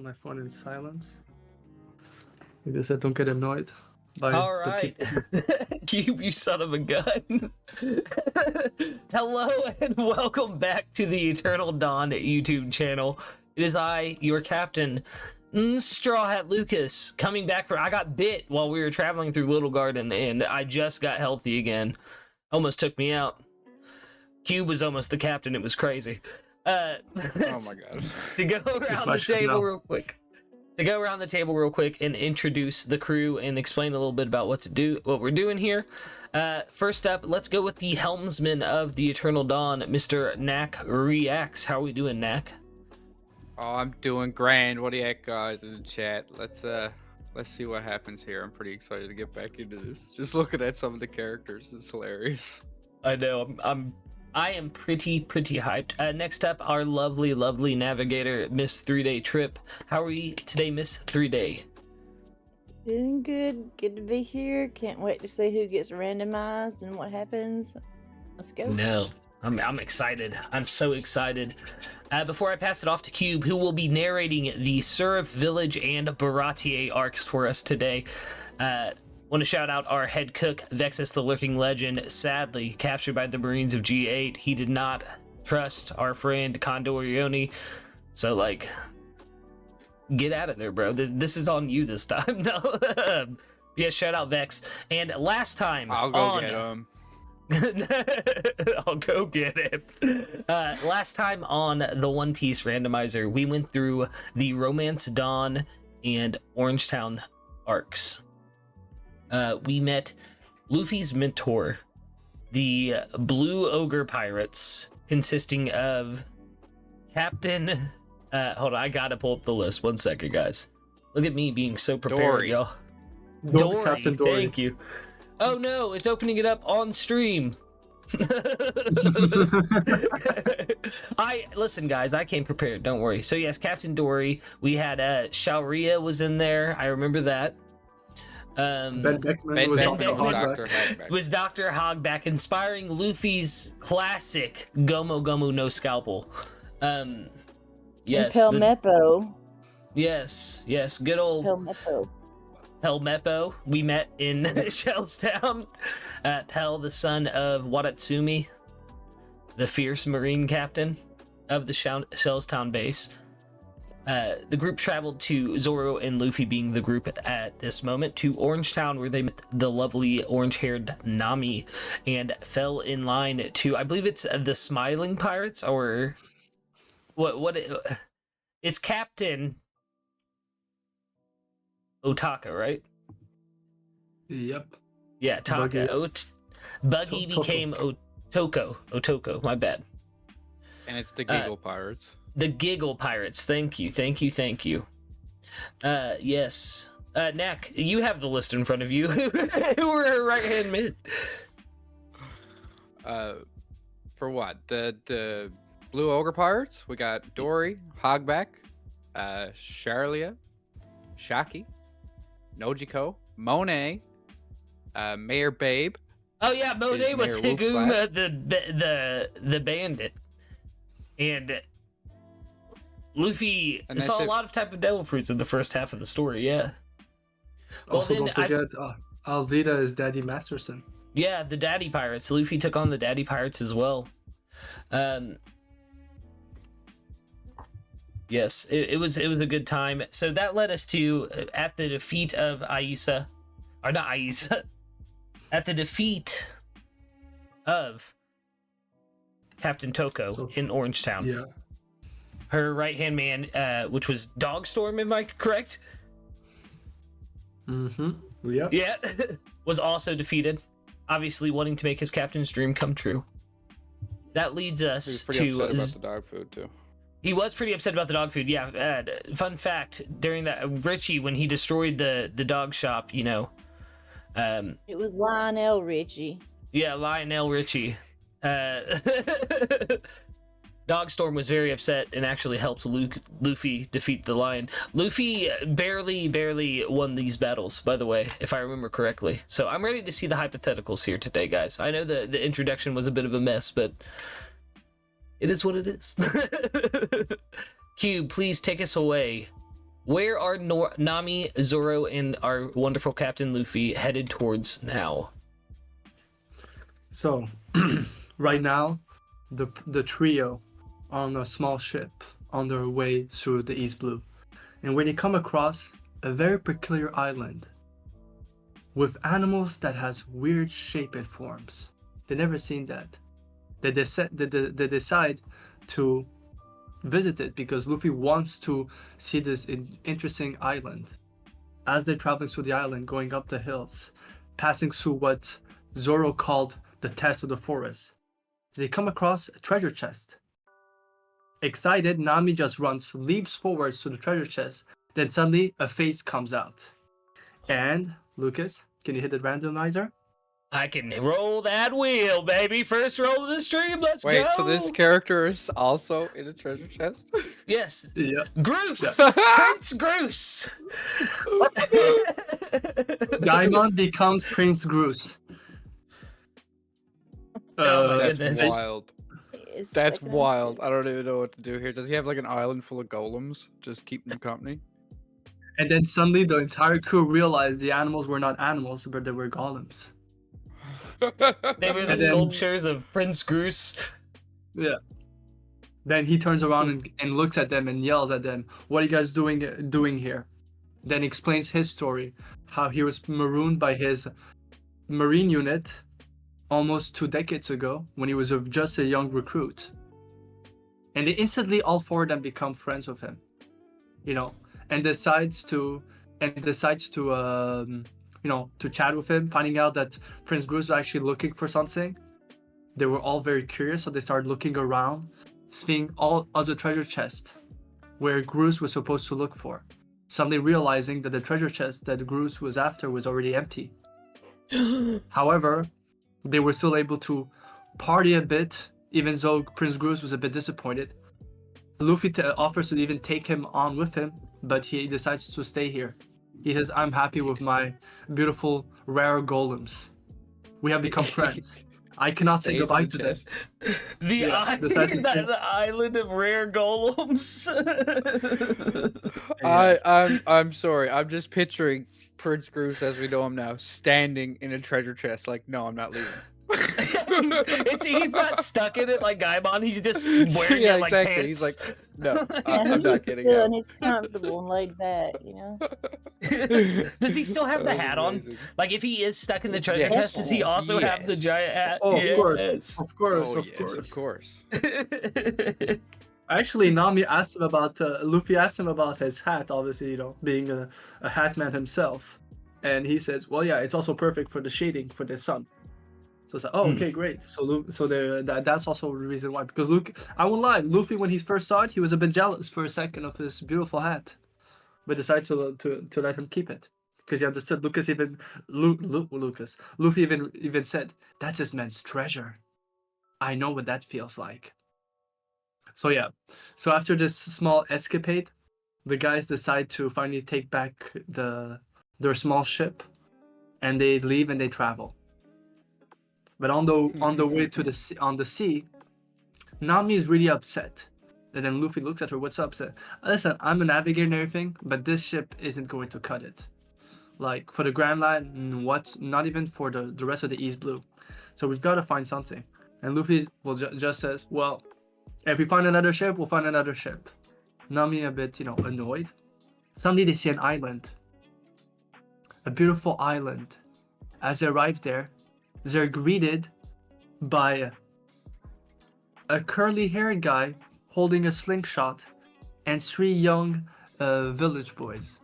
my phone in silence. I guess I don't get annoyed by All the right, people. Cube, you son of a gun. Hello and welcome back to the Eternal Dawn YouTube channel. It is I, your captain, Straw Hat Lucas, coming back for. I got bit while we were traveling through Little Garden, and I just got healthy again. Almost took me out. Cube was almost the captain. It was crazy. Oh my god. To go around the table real quick. To go around the table real quick and introduce the crew and explain a little bit about what we're doing here. First up, let's go with the helmsman of the Eternal Dawn, Mr. Knack Reacts. How are we doing, Knack? Oh, I'm doing grand. What do you heck, guys, in the chat? Let's see what happens here. I'm pretty excited to get back into this. Just looking at some of the characters is hilarious. I know. I am pretty hyped. Next up, our lovely navigator, Miss 3-Day Trip. How are you today, Miss 3-Day? Doing good. Good to be here. Can't wait to see who gets randomized and what happens. Let's go. No, I'm excited. I'm so excited. Before I pass it off to Cube, who will be narrating the Syrup Village and Baratier arcs for us today. Want to shout out our head cook, Vexus the Lurking Legend, sadly captured by the Marines of G8. He did not trust our friend Condorione. So, like, get out of there, bro. This is on you this time. No. Yeah, shout out Vex. And last time I'll go get him. I'll go get him. Last time on the One Piece Randomizer, we went through the Romance Dawn and Orangetown arcs. We met Luffy's mentor, the Blue Ogre Pirates, consisting of Captain... hold on, I gotta pull up the list. 1 second, guys. Look at me being so prepared, y'all. Dory, Captain Dory. Thank you. Oh no, it's opening it up on stream. Listen, guys, I came prepared. Don't worry. So yes, Captain Dory. We had Shaoria was in there. I remember that. Ben Beckman was Dr. Hogback, inspiring Luffy's classic Gomu Gomu no scalpel. Yes. Pelmepo. Yes, good old Pelmepo. We met in Shellstown. Pel, the son of Watatsumi, the fierce Marine captain of the Shellstown base. The group traveled to Zoro and Luffy being the group at this moment to Orangetown, where they met the lovely orange-haired Nami and fell in line to, I believe it's the Smiling Pirates, or it's Captain Otaka, right? Yep. Yeah, Taka. Buggy became Otoko, my bad. And it's the Giggle Pirates. The Giggle Pirates. Thank you. Yes. Knack, you have the list in front of you. Who were her right-hand men? For what? The Blue Ogre Pirates? We got Dory, Hogback, Charlia, Shaki, Nojiko, Monet, Mayor Babe. Oh yeah, Monet was Higuma, the bandit. And Luffy saw a lot of type of devil fruits in the first half of the story, yeah. Also, don't forget, Alvida is Daddy Masterson. Yeah, the Daddy Pirates. Luffy took on the Daddy Pirates as well. Yes, it was a good time. So that led us to, at the defeat of Aisa, or not Aisa, at the defeat of Captain Toko in Orangetown. Yeah. Her right-hand man, which was Dogstorm, am I correct? Mm-hmm. Yeah. Yeah. Was also defeated, obviously wanting to make his captain's dream come true. That leads us He was pretty to... upset about the dog food, too. He was pretty upset about the dog food, yeah. Fun fact, during that, Richie, when he destroyed the dog shop, you know... It was Lionel Richie. Yeah, Lionel Richie. Dogstorm was very upset and actually helped Luffy defeat the lion. Luffy barely won these battles, by the way, if I remember correctly. So I'm ready to see the hypotheticals here today, guys. I know the introduction was a bit of a mess, but it is what it is. Cube, please take us away Where are Nami, Zoro, and our wonderful Captain Luffy headed towards now? So, right now, the trio are on a small ship on their way through the East Blue. And when they come across a very peculiar island with animals that has weird shape and forms. They never seen that. They decide to visit it because Luffy wants to see this interesting island. As they're traveling through the island, going up the hills, passing through what Zoro called the test of the forest, they come across a treasure chest. Excited, Nami just leaps forwards to the treasure chest. Then suddenly a face comes out. And Lucas, can you hit the randomizer? I can roll that wheel, baby. First roll of the stream. Let's go. Wait, so this character is also in a treasure chest? Yes. Yeah. Groose. Yeah. Prince Groose. Diamond becomes Prince Groose. Oh my That's goodness. wild. It's That's second- wild. I don't even know what to do here. Does he have like an island full of golems? Just keep them company? And then suddenly the entire crew realized the animals were not animals, but they were golems. They were the And then- sculptures of Prince Groose. Yeah. Then he turns around and looks at them and yells at them, "What are you guys doing here?" Then explains his story, how he was marooned by his Marine unit almost 2 decades ago when he was just a young recruit. And they instantly, all four of them, become friends with him, and decides to to chat with him, finding out that Prince Groose was actually looking for something. They were all very curious, so they started looking around, seeing all other treasure chests where Groose was supposed to look for. Suddenly realizing that the treasure chest that Groose was after was already empty. However, they were still able to party a bit, even though Prince Groose was a bit disappointed. Luffy offers to even take him on with him, but he decides to stay here. He says, "I'm happy with my beautiful, rare golems. We have become friends. I cannot say Stays in goodbye the to them." chest. The island of rare golems. I'm sorry. I'm just picturing Prince Groose as we know him now, standing in a treasure chest. Like, no, I'm not leaving. He's not stuck in it like Gaimon. He's just wearing Yeah, it like exactly. pants. He's like, no, Yeah, I'm not getting chill out. and he's comfortable and laid back, Does he still have the That was hat on? amazing. Like, if he is stuck in the treasure Yes. chest, does he also have the Yes. giant hat? Oh, of course. Yes. Of course, Oh, of yes, course. of course. Actually, Nami asked him about Luffy asked him about his hat. Obviously, being a hat man himself, and he says, "Well, yeah, it's also perfect for the shading for the sun." So it's like, "Oh, okay, great." So that's also the reason why. Because I won't lie, Luffy, when he first saw it, he was a bit jealous for a second of his beautiful hat, but decided to let him keep it because he understood. Luffy even said, "That's this man's treasure. I know what that feels like." So yeah, so after this small escapade, the guys decide to finally take back their small ship, and they leave and they travel. But on the way to the sea, Nami is really upset. And then Luffy looks at her, "What's up?" Said, "Listen, I'm a navigator and everything, but this ship isn't going to cut it. Like for the Grand Line, not even for the rest of the East Blue. So we've got to find something." And Luffy just says, "Well, if we find another ship, we'll find another ship." Nami a bit, annoyed. Suddenly they see an island. A beautiful island. As they arrive there, they're greeted by a curly-haired guy holding a slingshot and 3 young village boys.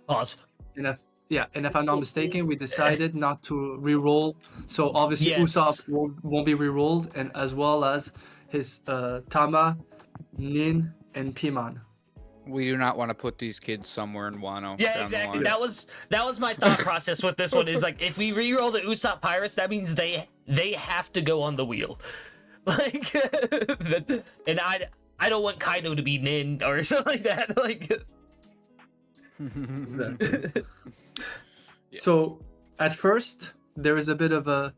Pause. And if I'm not mistaken, we decided not to re-roll. So obviously Yes. Usopp won't be re-rolled, and as well as his Tama, Nin, and Piman. We do not want to put these kids somewhere in Wano. Yeah, down the exactly. line. That was my thought process with this one. Is like, if we re-roll the Usopp Pirates, that means they have to go on the wheel. Like, and I don't want Kaido to be Nin or something like that. Like, Yeah. So at first there is a bit of a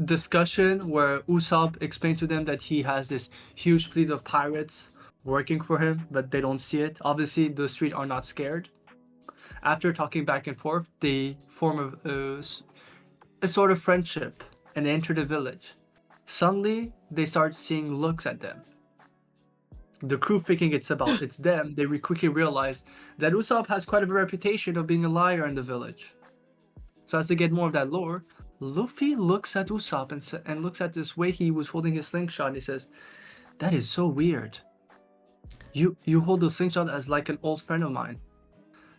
discussion where Usopp explained to them that he has this huge fleet of pirates working for him, but they don't see it. Obviously, the street are not scared. After talking back and forth, they form a sort of friendship and enter the village. Suddenly, they start seeing looks at them. The crew thinking it's them, they quickly realize that Usopp has quite a reputation of being a liar in the village. So as they get more of that lore, Luffy looks at Usopp and looks at this way he was holding his slingshot and he says, "That is so weird. You hold the slingshot as like an old friend of mine.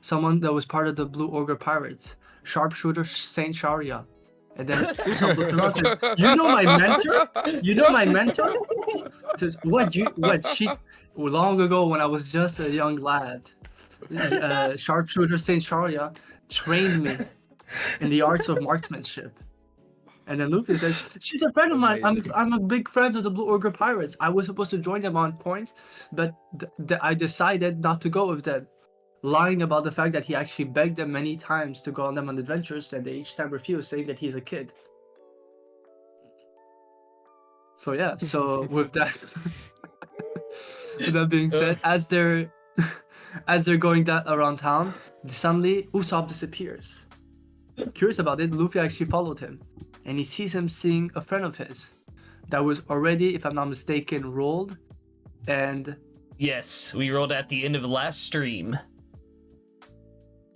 Someone that was part of the Blue Ogre Pirates, sharpshooter Saint Sharia." And then Usopp looked around and said, "You know my mentor? You know my mentor?" He says, What? She, long ago when I was just a young lad, sharpshooter Saint Sharia trained me in the arts of marksmanship." And then Luffy says, "She's a friend of mine. I'm a big friend of the Blue Ogre Pirates. I was supposed to join them on point, but I decided not to go with them." Lying about the fact that he actually begged them many times to go on them on adventures, and they each time refused, saying that he's a kid. So yeah, so with that being said, as they're going around town, suddenly Usopp disappears. Curious about it, Luffy actually followed him, and he sees him seeing a friend of his that was already, if I'm not mistaken, rolled, and Yes, we rolled at the end of the last stream.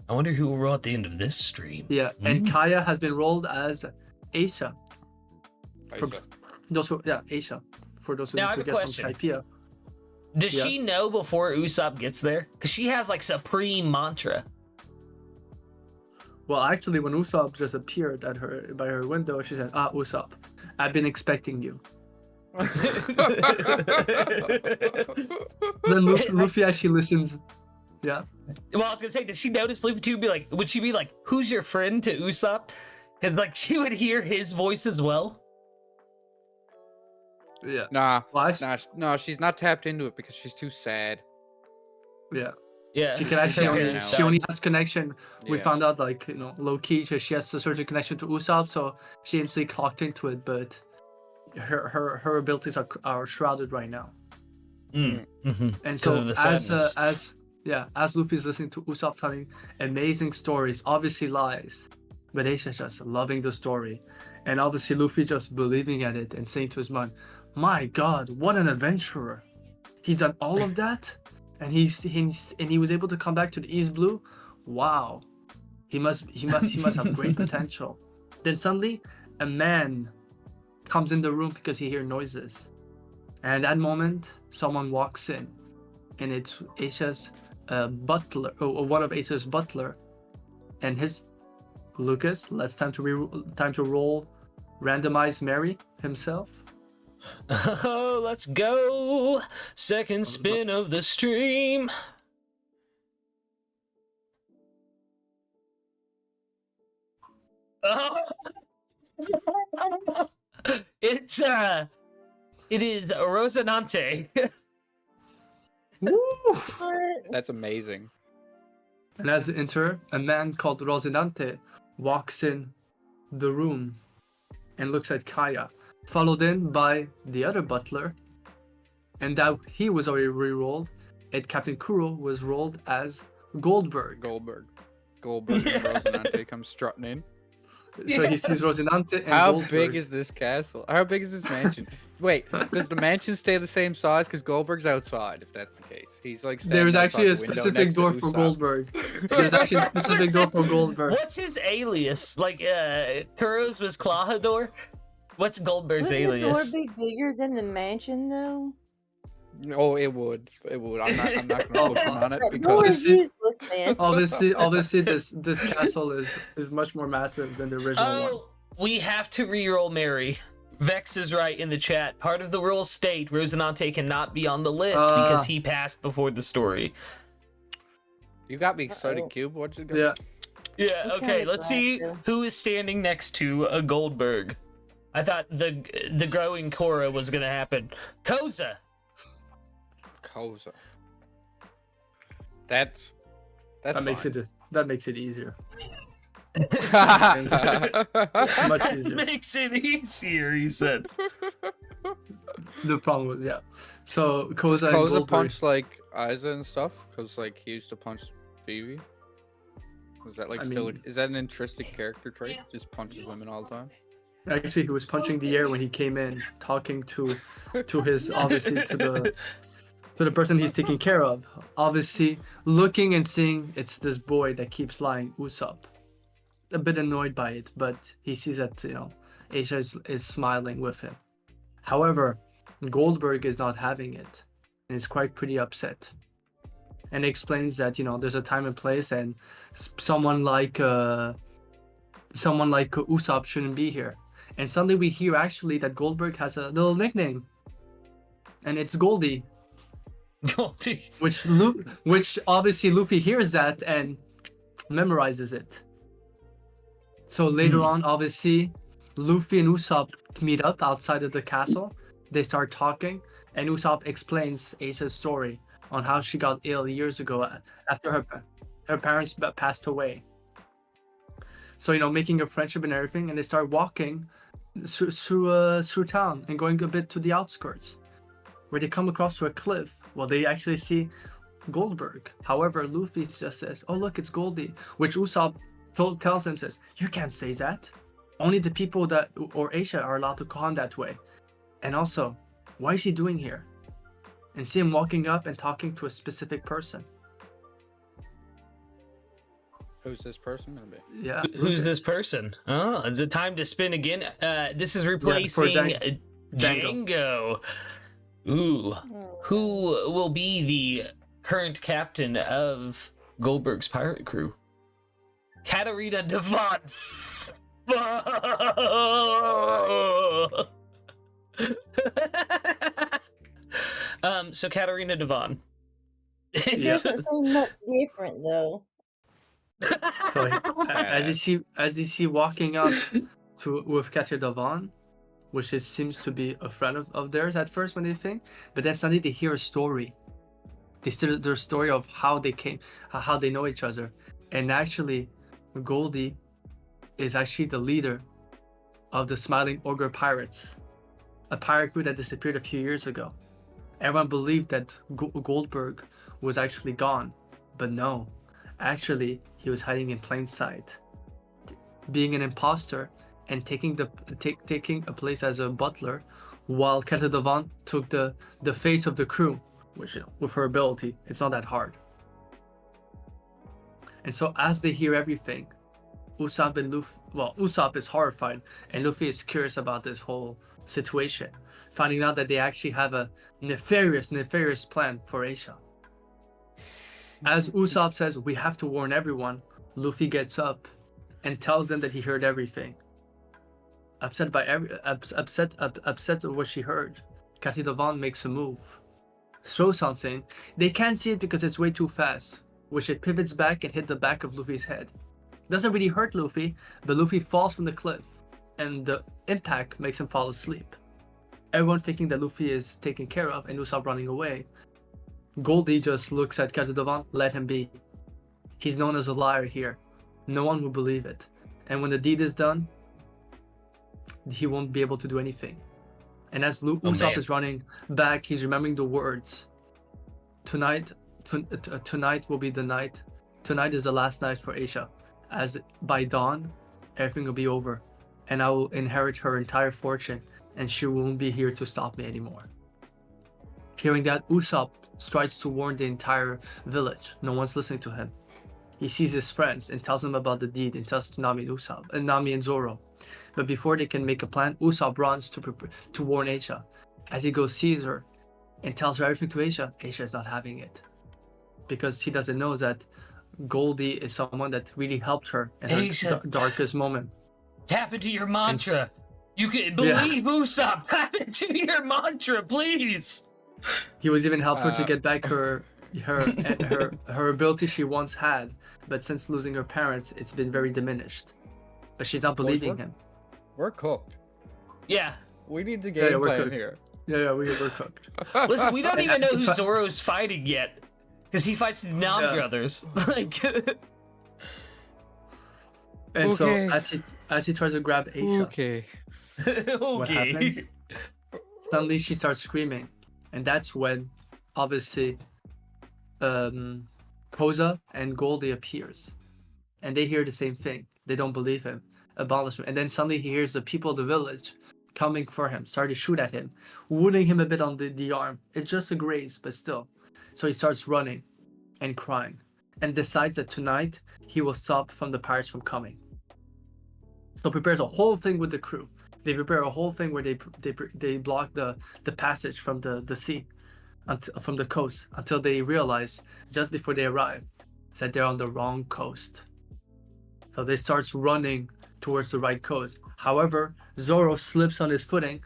I wonder who will roll at the end of this stream. yeah, and Kaya has been rolled as Asa. For those who, Asa. For those who Now, I have a forget from question. Skypiea. Does Yes. she know before Usopp gets there? Because she has like supreme mantra. Well, actually, when Usopp just appeared by her window, she said, Usopp, I've been expecting you." Then Luffy actually listens. Yeah. Well, I was gonna say, did she notice Luffy too? Would she be like, "Who's your friend?" to Usopp? Because like she would hear his voice as well. Yeah. Nah, Well, no, she's not tapped into it because she's too sad. yeah. Yeah, She can actually her only, parents she died. only has connection. We Yeah. found out, like, low key, she has a certain connection to Usopp, so she instantly clocked into it. But her abilities are shrouded right now. Mm, mhm. And 'Cause so of the sadness. as Luffy's listening to Usopp telling amazing stories, obviously lies, but Aisha's just loving the story, and obviously Luffy just believing at it and saying to his mind, "My God, what an adventurer! He's done all of that, and he was able to come back to the East Blue. Wow, he must have great potential." Then suddenly, a man comes in the room because he hears noises, and at that moment, someone walks in, and it's Aisha's butler, or one of Aisha's butler, and his Lucas. Time to roll, randomize Mary himself. Oh, let's go! Second spin of the stream. Oh. It is Rosinante. Woo! That's amazing. And as they enter, a man called Rosinante walks in the room and looks at Kaya, followed in by the other butler, and that he was already re-rolled, and Captain Kuro was rolled as Goldberg. Goldberg and Rosinante come strutting in. So he sees Rosinante and How Goldberg. big is this castle? How big is this mansion? Wait, does the mansion stay the same size? Because Goldberg's outside, if that's the case. He's like standing There's actually a outside the window specific next to door for Usopp. Goldberg. There's actually a specific door for Goldberg. What's his alias? Like, Kuro's was Klahador? What's Goldberg's Wouldn't alias? the door be bigger than the mansion, though? Oh, it would. It would. I'm not gonna push him on it That door because is useless, then. Obviously, this castle is much more massive than the original one. Oh, we have to reroll Mary. Vex is right in the chat. Part of the rules state Rosinante cannot be on the list because he passed before the story. you got me excited, Cube. What's it gonna Yeah. Yeah, It's okay, kinda let's see glad, who is standing next to a Goldberg. I thought the growing Korra was gonna happen. Koza! Koza. That's That makes it easier. it Much easier. Makes it easier, he said. The problem was, yeah. So Koza and Koza Goldberg. punched like Aiza and stuff because like he used to punch Phoebe. Was that like I still? mean- Is that an intrinsic character trait? Just punches women all the time. Actually, he was punching the air when he came in, talking to his obviously to the person he's taking care of. Obviously, looking and seeing it's this boy that keeps lying, Usopp. A bit annoyed by it, but he sees that Aisha is smiling with him. However, Goldberg is not having it, and is quite pretty upset. And explains that there's a time and place, and someone like Usopp shouldn't be here. And suddenly we hear actually that Goldberg has a little nickname, and it's Goldie. Goldie. Which obviously Luffy hears that and memorizes it. So later on, obviously, Luffy and Usopp meet up outside of the castle. They start talking, and Usopp explains Ace's story on how she got ill years ago after her parents passed away. So making a friendship and everything, and they start walking through town and going a bit to the outskirts, where they come across to a cliff. Well, they actually see Goldberg. However, Luffy just says, "Oh look, it's Goldie," which Usopp tells him, says, "You can't say that. Only the people that or Aisha are allowed to call him that way. And also, why is he doing here?" And see him walking up and talking to a specific person. Who's this person gonna be? Yeah. Who's this person? Oh, is it time to spin again? This is replacing Django. Ooh. Who will be the current captain of Goldberg's pirate crew? Katarina Devon. So Katarina Devon. It doesn't seem much different though. So as you see walking up with Katarina Devon, which seems to be a friend of theirs at first when they think, but then suddenly they hear a story. They see their story of how they came, how they know each other, and actually, Goldie is actually the leader of the Smiling Ogre Pirates, a pirate crew that disappeared a few years ago. Everyone believed that Goldberg was actually gone, but no, actually he was hiding in plain sight, being an imposter and taking a place as a butler, while Katarina Devon took the face of the crew, which with her ability, it's not that hard. And so as they hear everything, Usopp and Luffy, well, Usopp is horrified, and Luffy is curious about this whole situation, finding out that they actually have a nefarious plan for Aisha. As Usopp says, "We have to warn everyone," Luffy gets up and tells them that he heard everything. Upset of what she heard, Katarina Devon makes a move, throws something. They can't see it because it's way too fast, which it pivots back and hit the back of Luffy's head. Doesn't really hurt Luffy, but Luffy falls from the cliff, and the impact makes him fall asleep. Everyone thinking that Luffy is taken care of and Usopp running away. Goldie just looks at Katarina Devon, let him be. He's known as a liar here. No one will believe it. And when the deed is done, he won't be able to do anything. And as Usopp is running back, he's remembering the words. Tonight will be the night. Tonight is the last night for Aisha. As by dawn, everything will be over. And I will inherit her entire fortune. And she won't be here to stop me anymore. Hearing that, Usopp strives to warn the entire village. No one's listening to him. He sees his friends and tells them about the deed and tells Nami and Zoro. But before they can make a plan, Usopp runs to warn Aisha. As he goes, sees her and tells her everything to Aisha. Aisha is not having it, because he doesn't know that Goldie is someone that really helped her in her darkest moment. Tap into your mantra. You can believe Usopp. Tap into your mantra, please. He was even helped her to get back her ability she once had, but since losing her parents, it's been very diminished. But she's not believing him. We're cooked. Yeah. We need to game plan here. Yeah, we're cooked. Listen, we don't even know who Zoro's fighting yet, because he fights the Nam brothers. Like. And so as he tries to grab Aisha, okay. what happens? Suddenly she starts screaming, and that's when, obviously, Koza and Goldie appears, and they hear the same thing. They don't believe him, abolish him, and then suddenly he hears the people of the village coming for him, start to shoot at him, wounding him a bit on the arm. It's just a graze, but still. So he starts running and crying, and decides that tonight he will stop from the pirates from coming. So prepares a whole thing with the crew. They prepare a whole thing where they block the passage from the sea, from the coast, until they realize just before they arrive that they're on the wrong coast. So they starts running towards the right coast. However, Zoro slips on his footing.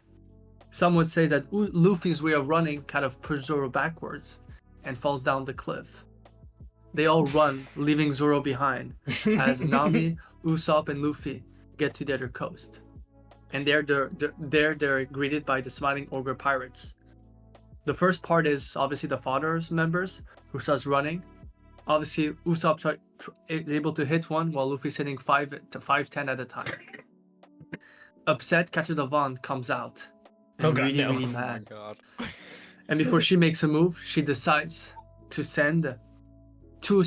Some would say that Luffy's way of running kind of pushes Zoro backwards and falls down the cliff. They all run, leaving Zoro behind, as Nami, Usopp, and Luffy get to the other coast. And they're greeted by the Smiling Ogre pirates. The first part is obviously the father's members who starts running. Obviously, Usopp is able to hit one while Luffy's hitting 5-10 at a time. Upset, Kachidavon comes out. And really mad. Oh my god. And before she makes a move, she decides to send two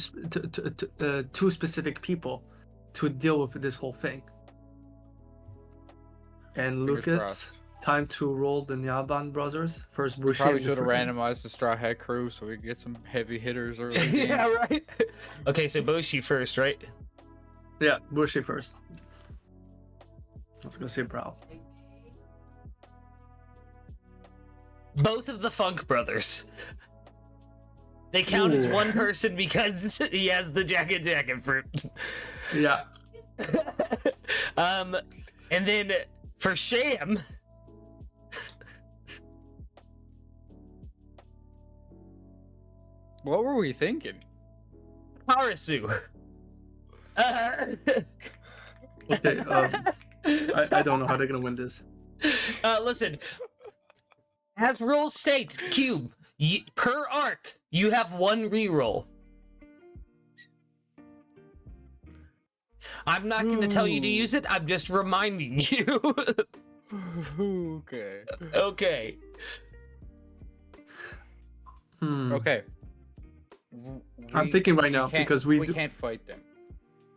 specific people to deal with this whole thing. And Fingers Lucas, crossed. time to roll the Nyaban brothers. First Bushi. Probably and should have Fuki. randomized the Straw Hat crew so we could get some heavy hitters early. in the game. Yeah, right. Okay, so Boshi first, right? Yeah, Bushi first. I was gonna say Brow. Both of the Funk brothers. They count as Ooh. one person because he has the jacket fruit. Yeah. And then for Sham, What were we thinking? Harasu. Okay. I don't know how they're gonna win this. Listen, as rules state, Cube, per arc, you have one reroll. I'm not going to tell you to use it. I'm just reminding you. Okay. Okay. Okay. I'm thinking right now because we can't fight them.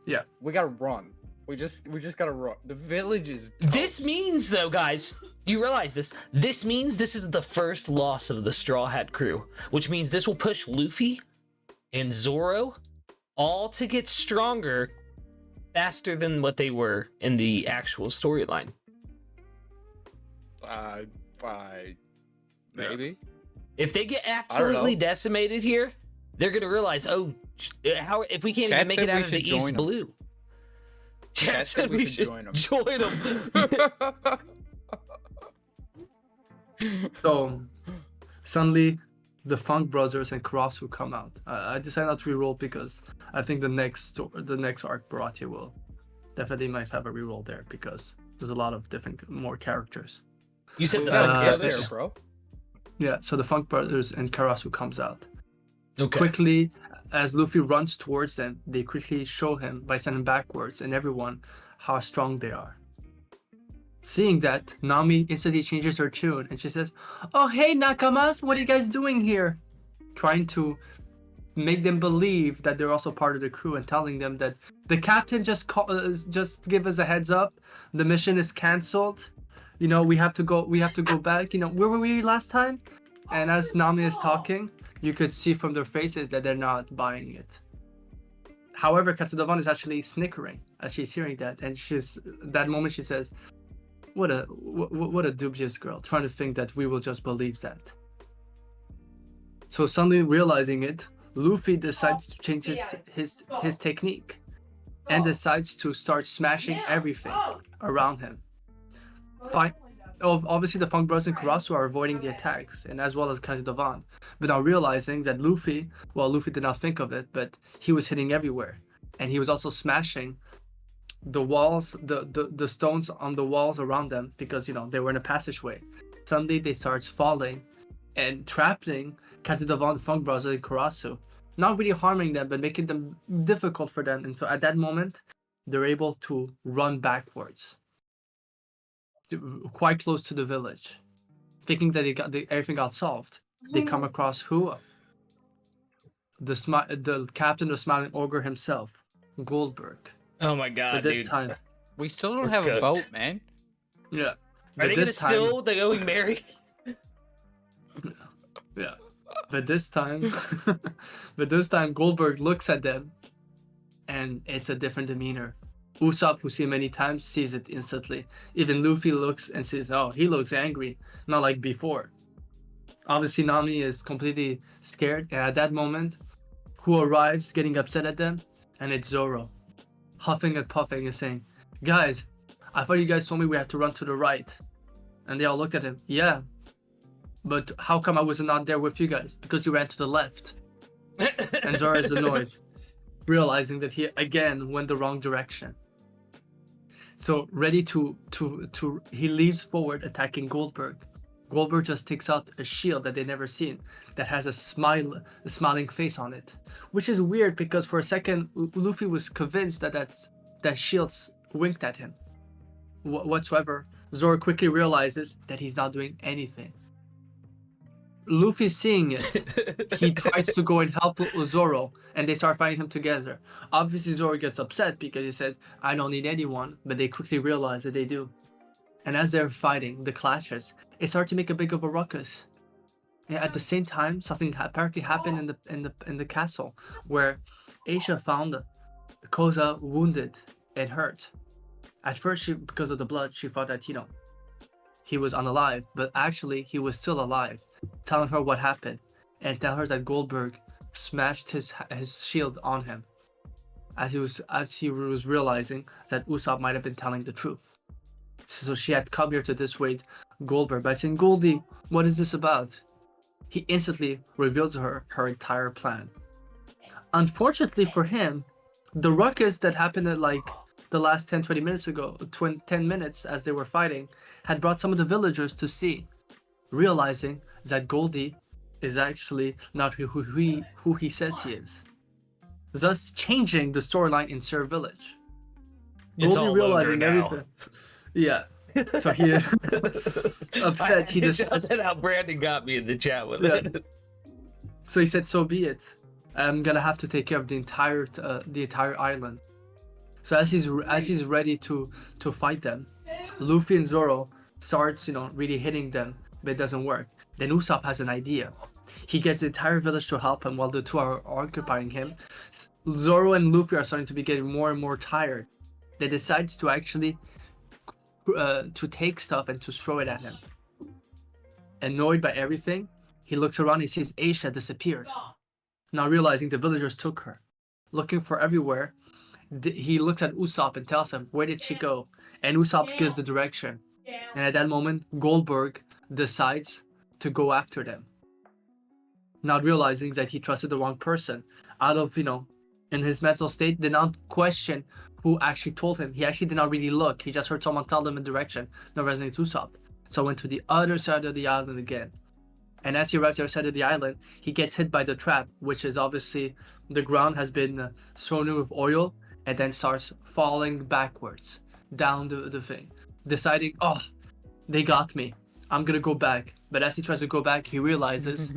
Yeah. We gotta run. We just gotta run. The village is. This toast. means, though, guys, you realize this. This means this is the first loss of the Straw Hat crew, which means this will push Luffy and Zoro all to get stronger faster than what they were in the actual storyline. Maybe. If they get absolutely decimated here, they're gonna realize, oh, how if we can't even make it out of the East Blue. Chat said we should join them. So suddenly the Funk brothers and Karasu come out. I decided not to reroll because I think the next arc Baratie will definitely might have a reroll there because there's a lot of more characters. You said the Funk Funk brothers, brothers, bro. Yeah, so the Funk brothers and Karasu comes out. Okay. Quickly, as Luffy runs towards them, they quickly show him by sending backwards and everyone how strong they are. Seeing that, Nami instantly changes her tune and she says, "Oh hey Nakamas, what are you guys doing here?" Trying to make them believe that they're also part of the crew and telling them that the captain just give us a heads up, the mission is cancelled. You know, we have to go back. You know, where were we last time? And as Nami is talking, you could see from their faces that they're not buying it. However, Katsudavan is actually snickering as she's hearing that, and that moment she says, "What a dubious girl, trying to think that we will just believe that." So suddenly realizing it, Luffy decides to change his technique and decides to start smashing everything around him. Fine. Obviously, the Funk Brothers and Karasu are avoiding the attacks, and as well as Kazudavan. But now realizing that Luffy did not think of it, but he was hitting everywhere, and he was also smashing the walls, the stones on the walls around them because they were in a passageway. Suddenly, they start falling and trapping Kazudavan, the Funk Brothers, and Karasu, not really harming them, but making them difficult for them. And so, at that moment, they're able to run backwards, quite close to the village, thinking that everything got solved. They come across who? The captain of Smiling Ogre himself, Goldberg. Oh my god, But this dude. time, We still don't We're have a cooked. boat, man. yeah. Are But they gonna this time, still the going Mary? yeah. But this time, Goldberg looks at them, and it's a different demeanor. Usopp, who's seen many times, sees it instantly. Even Luffy looks and says, "Oh, he looks angry, not like before." Obviously, Nami is completely scared, and at that moment, who arrives, getting upset at them, and it's Zoro, huffing and puffing and saying, "Guys, I thought you guys told me we had to run to the right." And they all looked at him. "Yeah, but how come I was not there with you guys? Because you ran to the left." And Zoro is annoyed, realizing that he again went the wrong direction. So ready to he leaps forward, attacking Goldberg. Goldberg just takes out a shield that they never seen, that has a smiling face on it, which is weird because for a second Luffy was convinced that shields winked at him. Whatsoever, Zoro quickly realizes that he's not doing anything. Luffy seeing it, he tries to go and help Zoro, and they start fighting him together. Obviously, Zoro gets upset because he said, "I don't need anyone," but they quickly realize that they do. And as they're fighting, the clashes, it started to make a big of a ruckus. And at the same time, something apparently happened in the castle, where Aisha found Koza wounded and hurt. At first, because of the blood, she thought that he was unalive, but actually he was still alive. Telling her what happened, and tell her that Goldberg smashed his shield on him, as he was realizing that Usopp might have been telling the truth. So she had come here to dissuade Goldberg by saying, "Goldie, what is this about?" He instantly revealed to her entire plan. Unfortunately for him, the ruckus that happened at like the last 10-20 minutes ago, 10 minutes as they were fighting, had brought some of the villagers to see, realizing that Goldie is actually not who he says he is, thus changing the storyline in Sur Village. It's Goldie all realizing over now. everything. Yeah. So he is upset. He That's how Brandon got me in the chat with Yeah. it. So he said, "So be it. I'm gonna have to take care of the entire island." So as he's ready to fight them, Luffy and Zoro starts really hitting them, but it doesn't work. Then Usopp has an idea. He gets the entire village to help him while the two are occupying him. Zoro and Luffy are starting to be getting more and more tired. They decide to actually to take stuff and to throw it at him. Annoyed by everything, he looks around and sees Aisha disappeared. Now realizing the villagers took her. Looking for everywhere, he looks at Usopp and tells him, "Where did she go?" And Usopp gives the direction. And at that moment, Goldberg decides to go after them. Not realizing that he trusted the wrong person. Out of, in his mental state, did not question who actually told him. He actually did not really look. He just heard someone tell them a direction. That resonates Usopp. So went to the other side of the island again. And as he arrives to the other side of the island, he gets hit by the trap, which is obviously the ground has been thrown in with oil and then starts falling backwards down the thing. Deciding, "Oh, they got me. I'm gonna go back." But as he tries to go back, he realizes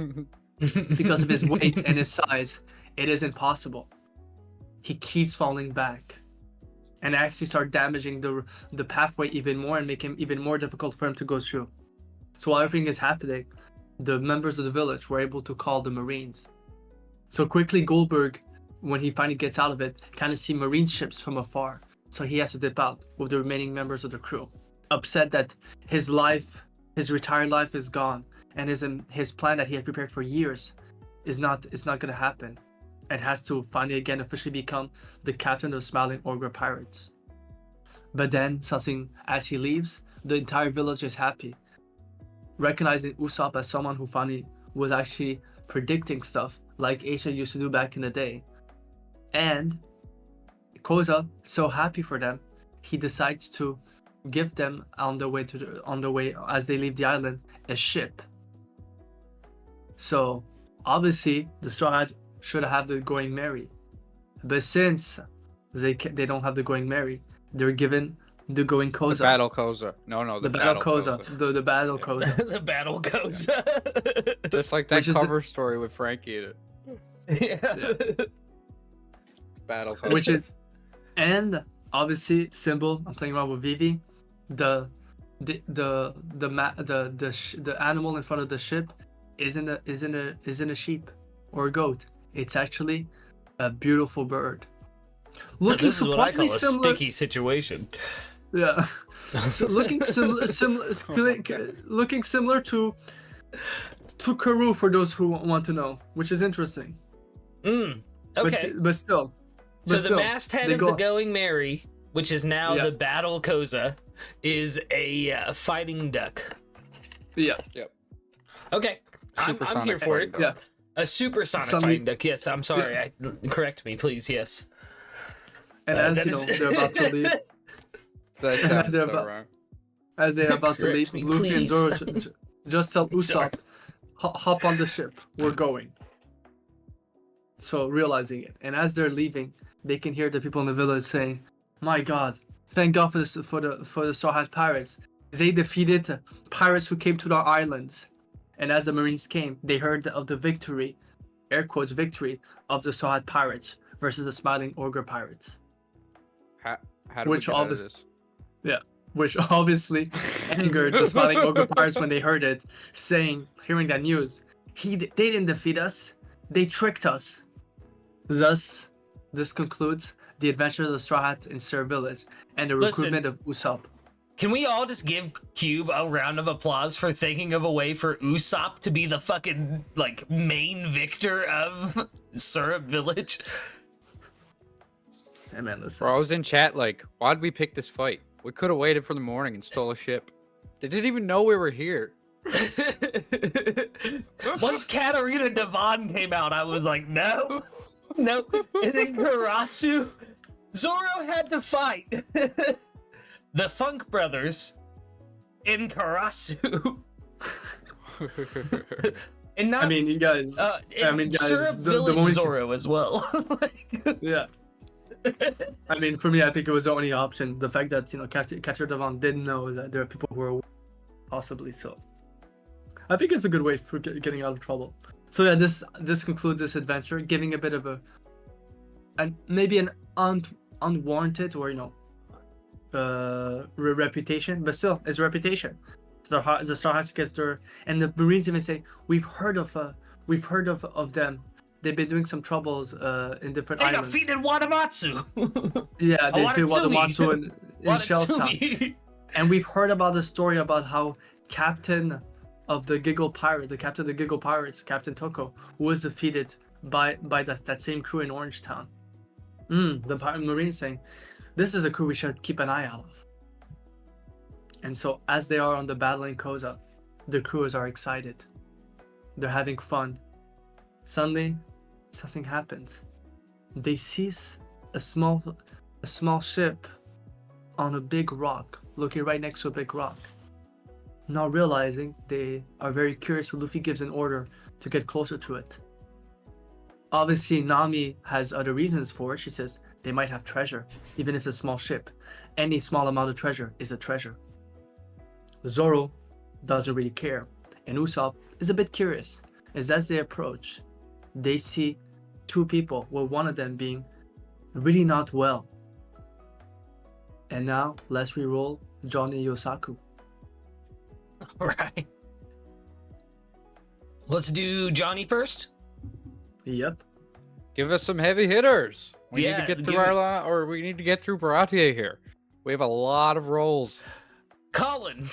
because of his weight and his size, it isn't possible. He keeps falling back, and actually start damaging the pathway even more and make him even more difficult for him to go through. So while everything is happening, the members of the village were able to call the Marines. So quickly, Goldberg, when he finally gets out of it, kind of see Marine ships from afar. So he has to dip out with the remaining members of the crew, upset that his retired life is gone, and his plan that he had prepared for years is not going to happen, and has to finally again officially become the captain of Smiling Ogre Pirates. But then as he leaves, the entire village is happy, recognizing Usopp as someone who finally was actually predicting stuff like Aisha used to do back in the day. And Koza, so happy for them, he decides to give them on the way as they leave the island a ship. So obviously the Straw Hat should have the Going Merry, but since they don't have the Going Merry, they're given The going The Koza. battle Koza. No, The battle Koza. The battle Yeah. Koza. The battle goes. Just like that Which is cover story with Frankie in it. Yeah. Battle Koza. Which is, and obviously symbol. I'm playing around with Vivi. The animal in front of the ship isn't a sheep or a goat. It's actually a beautiful bird. Looking This is what I call a surprisingly similar. sticky situation. Yeah. So looking looking similar to Karoo for those who want to know, which is interesting. Okay. But still. So But the still, masthead they of go- the Going Merry, which is now Yeah. the Battle Koza, is a fighting duck. Yeah. Okay, I'm Supersonic here for it. fighting dog. Yeah. A supersonic Something- fighting duck. Yes, I'm sorry. Correct me, please. Yes. And as that you know, is- they're about to leave. That sounds They're so about- wrong. As they're about to Correct leave, me, Luffy and please. Zoro just tell Sorry. Usopp, hop on the ship. We're going. So realizing it, and as they're leaving, they can hear the people in the village saying, "My God, thank God for the Straw Hat Pirates. They defeated pirates who came to our islands." And as the Marines came, they heard of the victory, air quotes victory, of the Straw Hat Pirates versus the Smiling Ogre Pirates. How do Which we get all out of this- this? Which obviously angered the Smiling Ogre Pirates when they heard it, hearing that news. They didn't defeat us, they tricked us. Thus, this concludes the adventure of the Straw Hat in Syrup Village and the Listen. recruitment of Usopp. Can we all just give Cube a round of applause for thinking of a way for Usopp to be the fucking like main victor of Syrup Village? Hey man, listen. Bro, I was in chat like, why'd we pick this fight? We could have waited for the morning and stole a ship. They didn't even know we were here. Once Katarina Devon came out, I was like, no. And then Karasu, Zoro had to fight the Funk Brothers in Karasu. And not, I mean, you guys. guys, guys, Syrup the Village moment- Zoro as well. Yeah. I mean, for me, I think it was the only option. The fact that Catcher Devon didn't know that there are people who were possibly so. I think it's a good way for getting out of trouble. So yeah, this concludes this adventure, giving a bit of maybe an unwarranted or reputation, but still it's a reputation. The Star Hats gets there, and the Marines even say we've heard of them. They've been doing some troubles in different They islands. defeated Watamatsu. Yeah, they defeated Watatsumi. Watamatsu in Shellstown. Watatsumi. And we've heard about the story about how captain of the Giggle Pirate, the captain of the Giggle Pirates, Captain Toko, was defeated by that same crew in Orangetown. The Marines saying, this is a crew we should keep an eye out of. And so as they are on the battle in Koza, the crews are excited. They're having fun. Suddenly, something happens. They see a small ship on a big rock, looking right next to a big rock. Now realizing they are very curious, Luffy gives an order to get closer to it. Obviously, Nami has other reasons for it. She says they might have treasure, even if it's a small ship. Any small amount of treasure is a treasure. Zoro doesn't really care, and Usopp is a bit curious. As they approach, they see two people, with one of them being really not well. And now, let's re-roll Johnny Yosaku. All right. Let's do Johnny first. Yep. Give us some heavy hitters. We need Yeah, to get through give it- we need to get through Baratie here. We have a lot of rolls. Colin,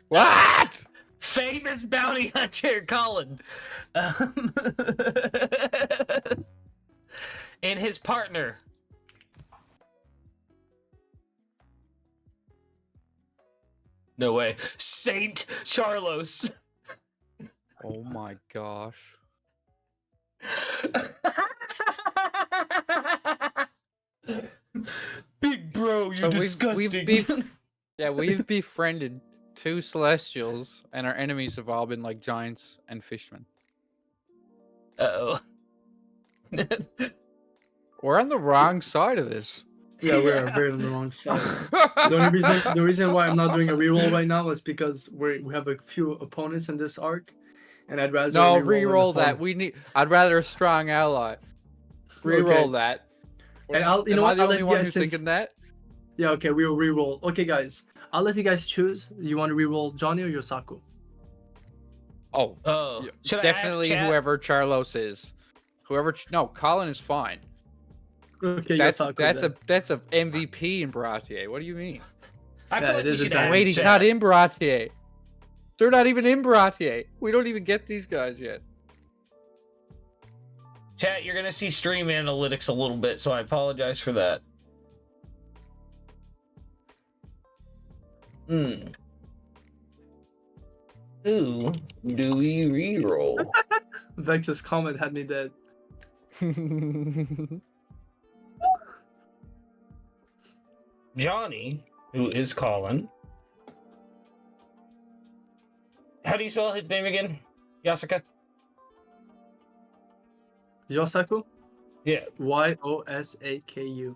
What? famous bounty hunter Colin, and his partner. No way, Saint Charlos. Oh my gosh. Big bro, you're So disgusting. we've befriended two Celestials, and our enemies have all been like giants and fishmen. Uh-oh. We're on the wrong side of this. Yeah, we're on the wrong side. The reason why I'm not doing a reroll right now is because we have a few opponents in this arc, and I'd rather No, reroll re-roll an that. opponent. I'd rather a strong ally. Re-roll that. And I'll, you Am know I what? the I'll only let you one guys who's since, thinking that? yeah, okay, we will reroll. Okay, guys, I'll let you guys choose. You want to reroll Johnny or Yosaku? Oh, Oh, yeah, should definitely I ask chat? whoever Charlos is. No, Colin is fine. Okay, That's Yosaku. that's a MVP in Baratier. What do you mean? I Yeah, feel it like we is a should giant- ask Wait, he's chat. not in Baratier. They're not even in Baratier. We don't even get these guys yet. Chat, you're gonna see stream analytics a little bit, so I apologize for that. Who do we reroll? Vex's comment had me dead. Johnny, who is Colin. How do you spell his name again? Yasuka? Yosaku? Yeah. Yosaku.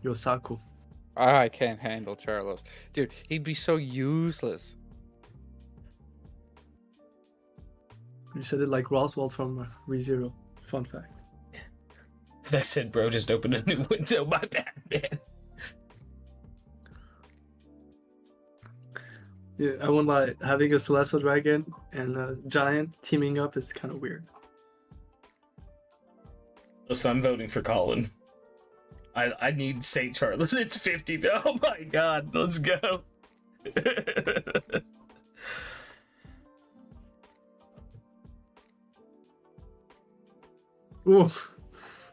Yosaku. I can't handle Charlos. Dude, he'd be so useless. You said it like Roswell from ReZero. Fun fact. That said, bro, just opened a new window. My bad, man. Yeah, I won't lie. Having a Celestial Dragon and a Giant teaming up is kind of weird. Listen, I'm voting for Colin. I need St. Charles. It's 50. Oh my god, let's go. Ooh, the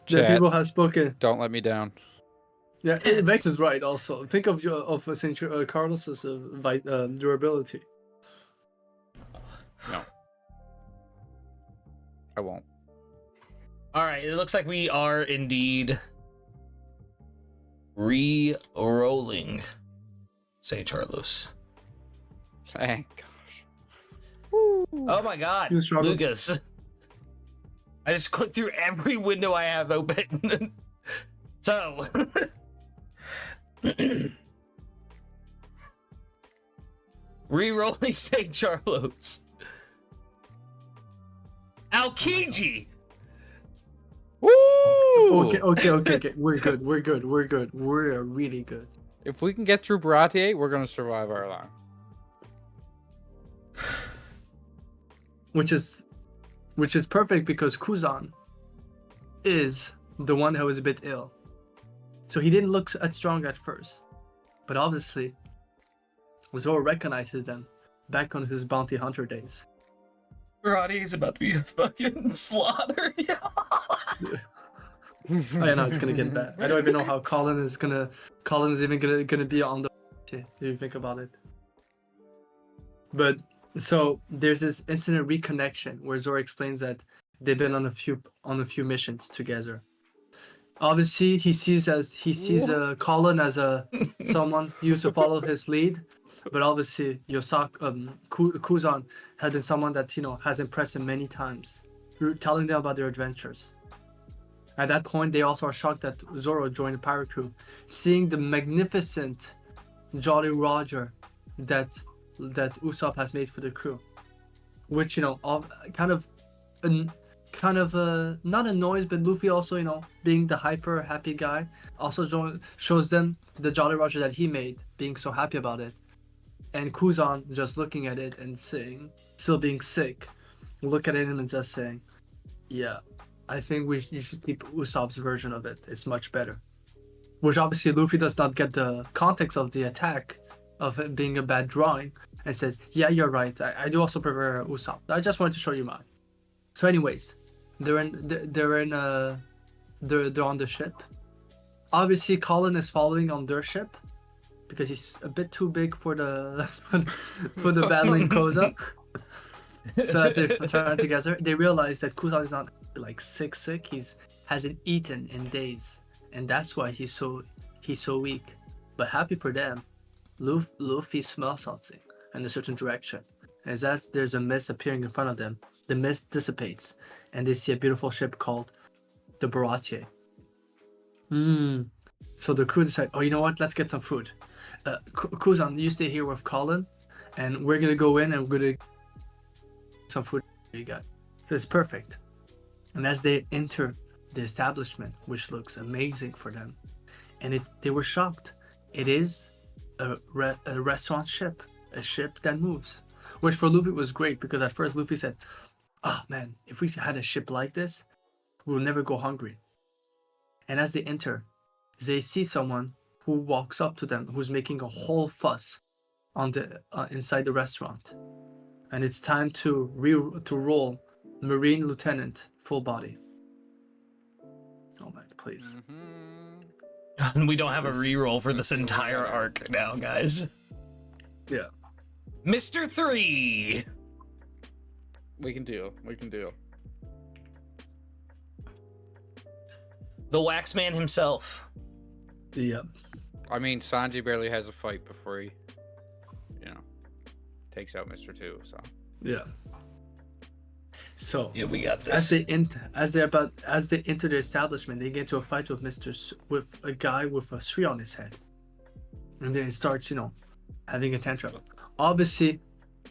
Chat. people have spoken. Don't let me down. Yeah, Vex is right. Also, think of Saint Carlos's durability. No. I won't. All right, it looks like we are indeed re-rolling St. Charles. Thank gosh. Oh my god, Use Charles. Lucas. I just clicked through every window I have open. So, re-rolling St. Charles. Aokiji. Woo! Okay. We're good. We're really good. If we can get through Baratier, we're gonna survive our line. Which is perfect because Kuzan is the one that was a bit ill. So he didn't look as strong at first. But obviously, Zoro recognizes them back on his bounty hunter days. Roddy is about to be fucking slaughtered. I know it's gonna get bad. I don't even know how Colin is even gonna be on the if you think about it. But so there's this instant reconnection where Zoro explains that they've been on a few missions together. Obviously, he sees Colin as someone used to follow his lead, but obviously Kuzan had been someone that has impressed him many times, telling them about their adventures. At that point, they also are shocked that Zoro joined the pirate crew, seeing the magnificent Jolly Roger that Usopp has made for the crew, which kind of not annoys, but Luffy also being the hyper happy guy also shows them the Jolly Roger that he made, being so happy about it, and Kuzan just looking at it and saying, still being sick, look at it and just saying, yeah, I think you should keep Usopp's version of it. It's much better. Which obviously Luffy does not get the context of the attack of it being a bad drawing, and says, yeah, you're right. I do also prefer Usopp. I just wanted to show you mine. So anyways, they're on the ship. Obviously Colin is following on their ship because he's a bit too big for the for the battling Koza. So as they turn together, they realize that Kuzan is not like sick. He hasn't eaten in days, and that's why he's so weak. But happy for them, Luffy smells something in a certain direction. As there's a mist appearing in front of them, the mist dissipates, and they see a beautiful ship called the Baratier. So the crew decide, oh, you know what? Let's get some food. Kuzan, you stay here with Colin, and we're gonna go in and we're gonna some food you got. So it's perfect. And as they enter the establishment, which looks amazing for them, and they were shocked. It is a restaurant ship, a ship that moves, which for Luffy was great because at first Luffy said, "Oh man, if we had a ship like this, we'll never go hungry." And as they enter, they see someone who walks up to them, who's making a whole fuss on the inside the restaurant, and it's time to roll Marine Lieutenant full body. Oh man, please. And we don't have a reroll for this entire arc now, guys. Yeah. Mr. 3! We can deal. The Waxman himself. Yeah. I mean, Sanji barely has a fight before he, takes out Mr. 2, so. Yeah. So Yeah, we got this. as they enter the establishment, they get into a fight with a guy with a tree on his head, and then it starts, having a tantrum. Obviously,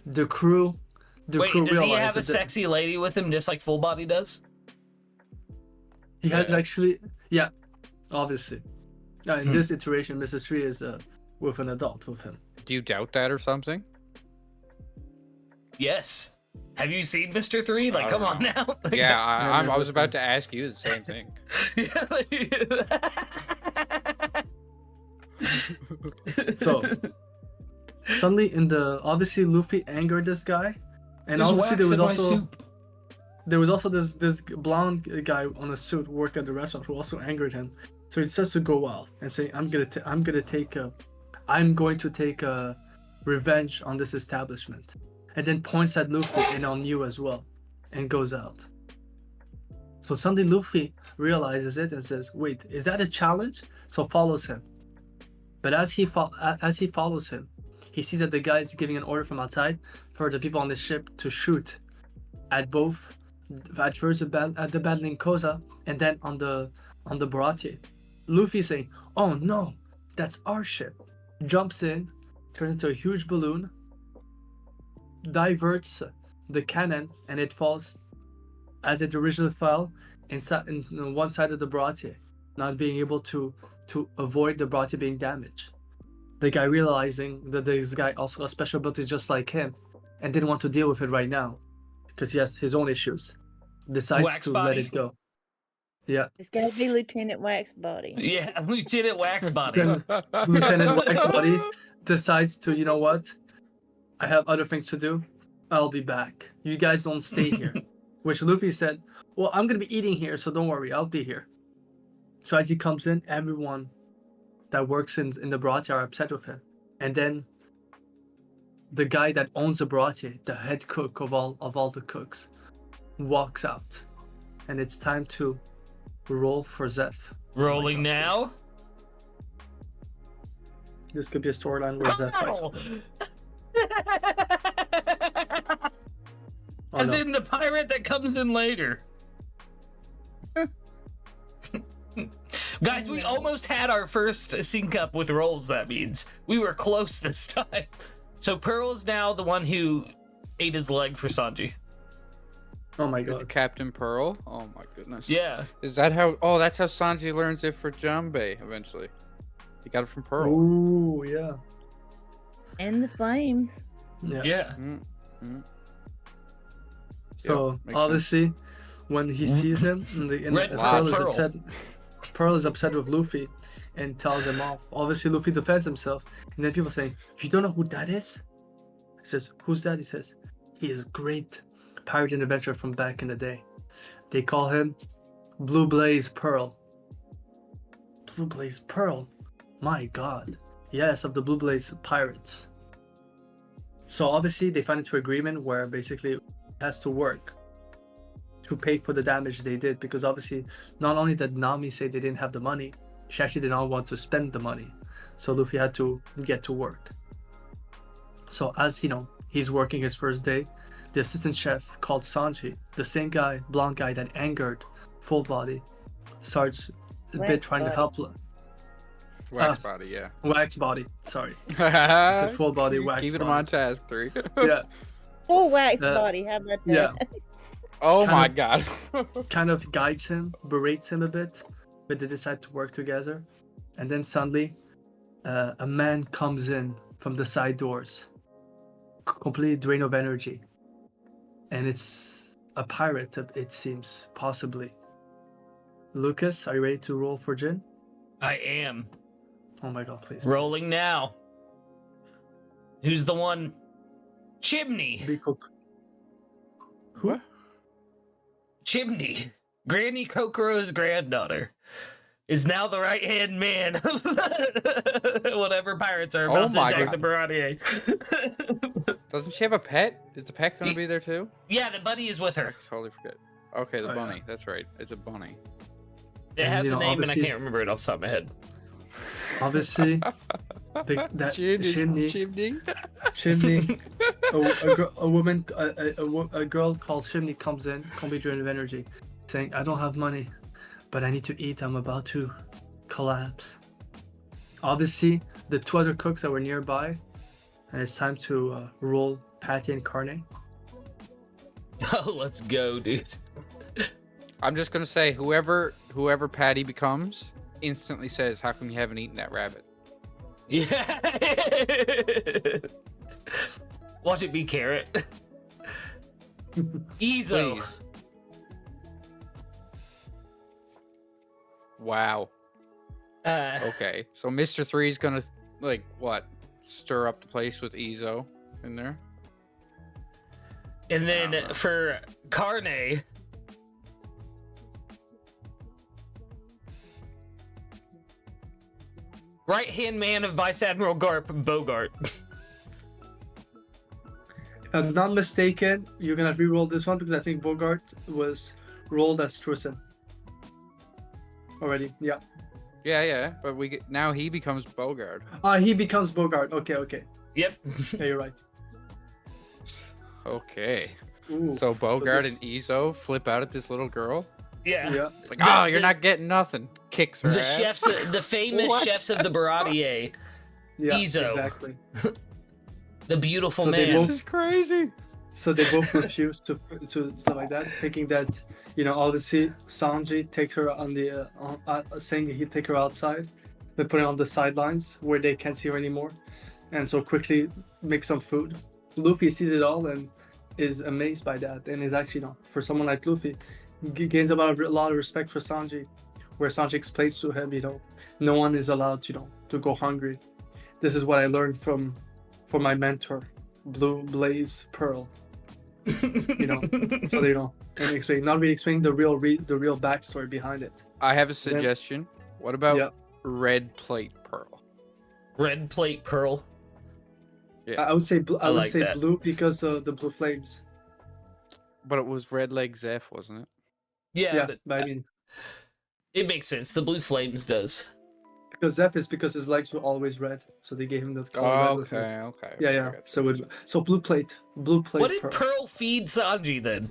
the crew. Wait, does he realize have a that sexy lady with him, just like Full Body does? he has actually, yeah, obviously. In this iteration, Mr. Tree is with an adult with him. Do you doubt that or something? Yes. Have you seen Mr. 3? Like, I come don't on now. Like, Yeah, Yeah, I was about to ask you the same thing. So suddenly, obviously Luffy angered this guy, and There's obviously wax in my soup. there was also this blonde guy on a suit working at the restaurant who also angered him. So he says to go out and say, I'm going to take revenge on this establishment, and then points at Luffy and on you as well, and goes out. So suddenly Luffy realizes it and says, wait, is that a challenge? So follows him. But as he follows him, he sees that the guy is giving an order from outside for the people on the ship to shoot at first at the battling Koza, and then on the Baratie. Luffy saying, oh no, that's our ship. Jumps in, turns into a huge balloon, diverts the cannon, and it falls as it originally fell inside in one side of the Baratie, not being able to avoid the Baratie being damaged. The guy realizing that this guy also has special abilities just like him, and didn't want to deal with it right now because he has his own issues, decides Wax to body. let it go. Yeah. It's got to be Lieutenant Waxbody. Yeah, Lieutenant Waxbody. Then Lieutenant Waxbody decides to, you know what? I have other things to do. I'll be back. You guys don't stay here. Which Luffy said, well, I'm going to be eating here, so don't worry. I'll be here. So as he comes in, everyone that works in the Baratie are upset with him. And then the guy that owns the Baratie, the head cook of all the cooks, walks out. And it's time to roll for Zeph. Rolling now. This could be a storyline where Zeph fights. Oh! Oh, As no. in the pirate that comes in later. Guys, we almost had our first sync up with rolls, that means. We were close this time. So Pearl's now the one who ate his leg for Sanji. Oh my It's god. Captain Pearl. Oh my goodness. Yeah. Is that how? Oh, that's how Sanji learns it for Jambei eventually. He got it from Pearl. Ooh, yeah. And the flames. Yeah. Yeah. So Yeah, makes obviously, when he sees him, Red Pearl is Pearl. upset. Pearl is upset with Luffy, and tells him off. Obviously, Luffy defends himself, and then people say, "You don't know who that is?" He says, "Who's that?" He says, "He is a great pirate and adventurer from back in the day. They call him Blue Blaze Pearl." Blue Blaze Pearl, my God, yes, of the Blue Blaze pirates. So obviously, they find into agreement where basically it has to work to pay for the damage they did, because obviously not only did Nami say they didn't have the money, she actually did not want to spend the money, so Luffy had to get to work. So as he's working his first day, the assistant chef called Sanji, the same guy, blonde guy that angered Full Body, starts a bit trying to help. Wax body, yeah. Wax body. Sorry, it's a full body wax. Keeping him body. on task, 3. Yeah, Full wax body. How about that? yeah. Oh Kind my of- god. Kind of guides him, berates him a bit, but they decide to work together. And then suddenly, a man comes in from the side doors, completely drained of energy, and it's a pirate. It seems possibly. Lucas, are you ready to roll for Jin? I am Oh my god, please. rolling now. Who's the one? Chimney. Be cook. Who? What? Chimney, Granny Kokoro's granddaughter, is now the right-hand man. Whatever pirates are about Oh to my attack God. the Baratier. Doesn't she have a pet? Is the pet gonna be there too? Yeah, the bunny is with her. Totally forget. Okay, the Oh, yeah. bunny. That's right. It's a bunny. It And, has you a know, name, and I obviously- can't remember it off the top of my head. Obviously, that Chimney, a girl called Chimney comes in, complete drained of energy, saying, "I don't have money, but I need to eat. I'm about to collapse." Obviously, the 2 other cooks that were nearby, and it's time to roll Patty and Carne. Oh, let's go, dude. I'm just gonna say whoever Patty becomes instantly says, "How come you haven't eaten that rabbit?" Yeah. Watch it be Carrot. Ezo. Please. Wow. Okay. So Mr. 3 is gonna like what? Stir up the place with Ezo in there. And then for Carne, right-hand man of Vice Admiral Garp, Bogart. If I'm not mistaken, you're gonna re-roll this one because I think Bogart was rolled as Trusin already. Yeah. Yeah, but now he becomes Bogart. He becomes Bogart. Okay. Yep. Yeah, you're right. Okay. Ooh. So Bogart this- and Ezo flip out at this little girl. Yeah. Yeah. Like, The- oh, you're not getting nothing. Kicks her The ass. chefs, the famous What? chefs of the Baratier, Yeah. Ezo. Exactly. the beautiful So they man. This is crazy. So they both refuse to stuff like that, thinking that, obviously Sanji takes her on the saying he'd take her outside, they put her on the sidelines where they can't see her anymore, and so quickly make some food. Luffy sees it all and is amazed by that, and is actually, for someone like Luffy, gains a lot of respect for Sanji, where Sanji explains to him, no one is allowed, to go hungry. This is what I learned from my mentor, Blue Blaze Pearl. So and explain, not really explaining the real backstory behind it. I have a Then- suggestion. What about Yeah. Red Plate Pearl? Red plate pearl. I would say I would like say that. blue because of the blue flames. But it was Red Leg Zeph, wasn't it? Yeah, But I mean, it makes sense. The blue flames does. because Zeph is because his legs were always red, so they gave him the color red with it. Okay. Yeah. I got you. So blue plate What did pearl. Pearl feed Sanji then?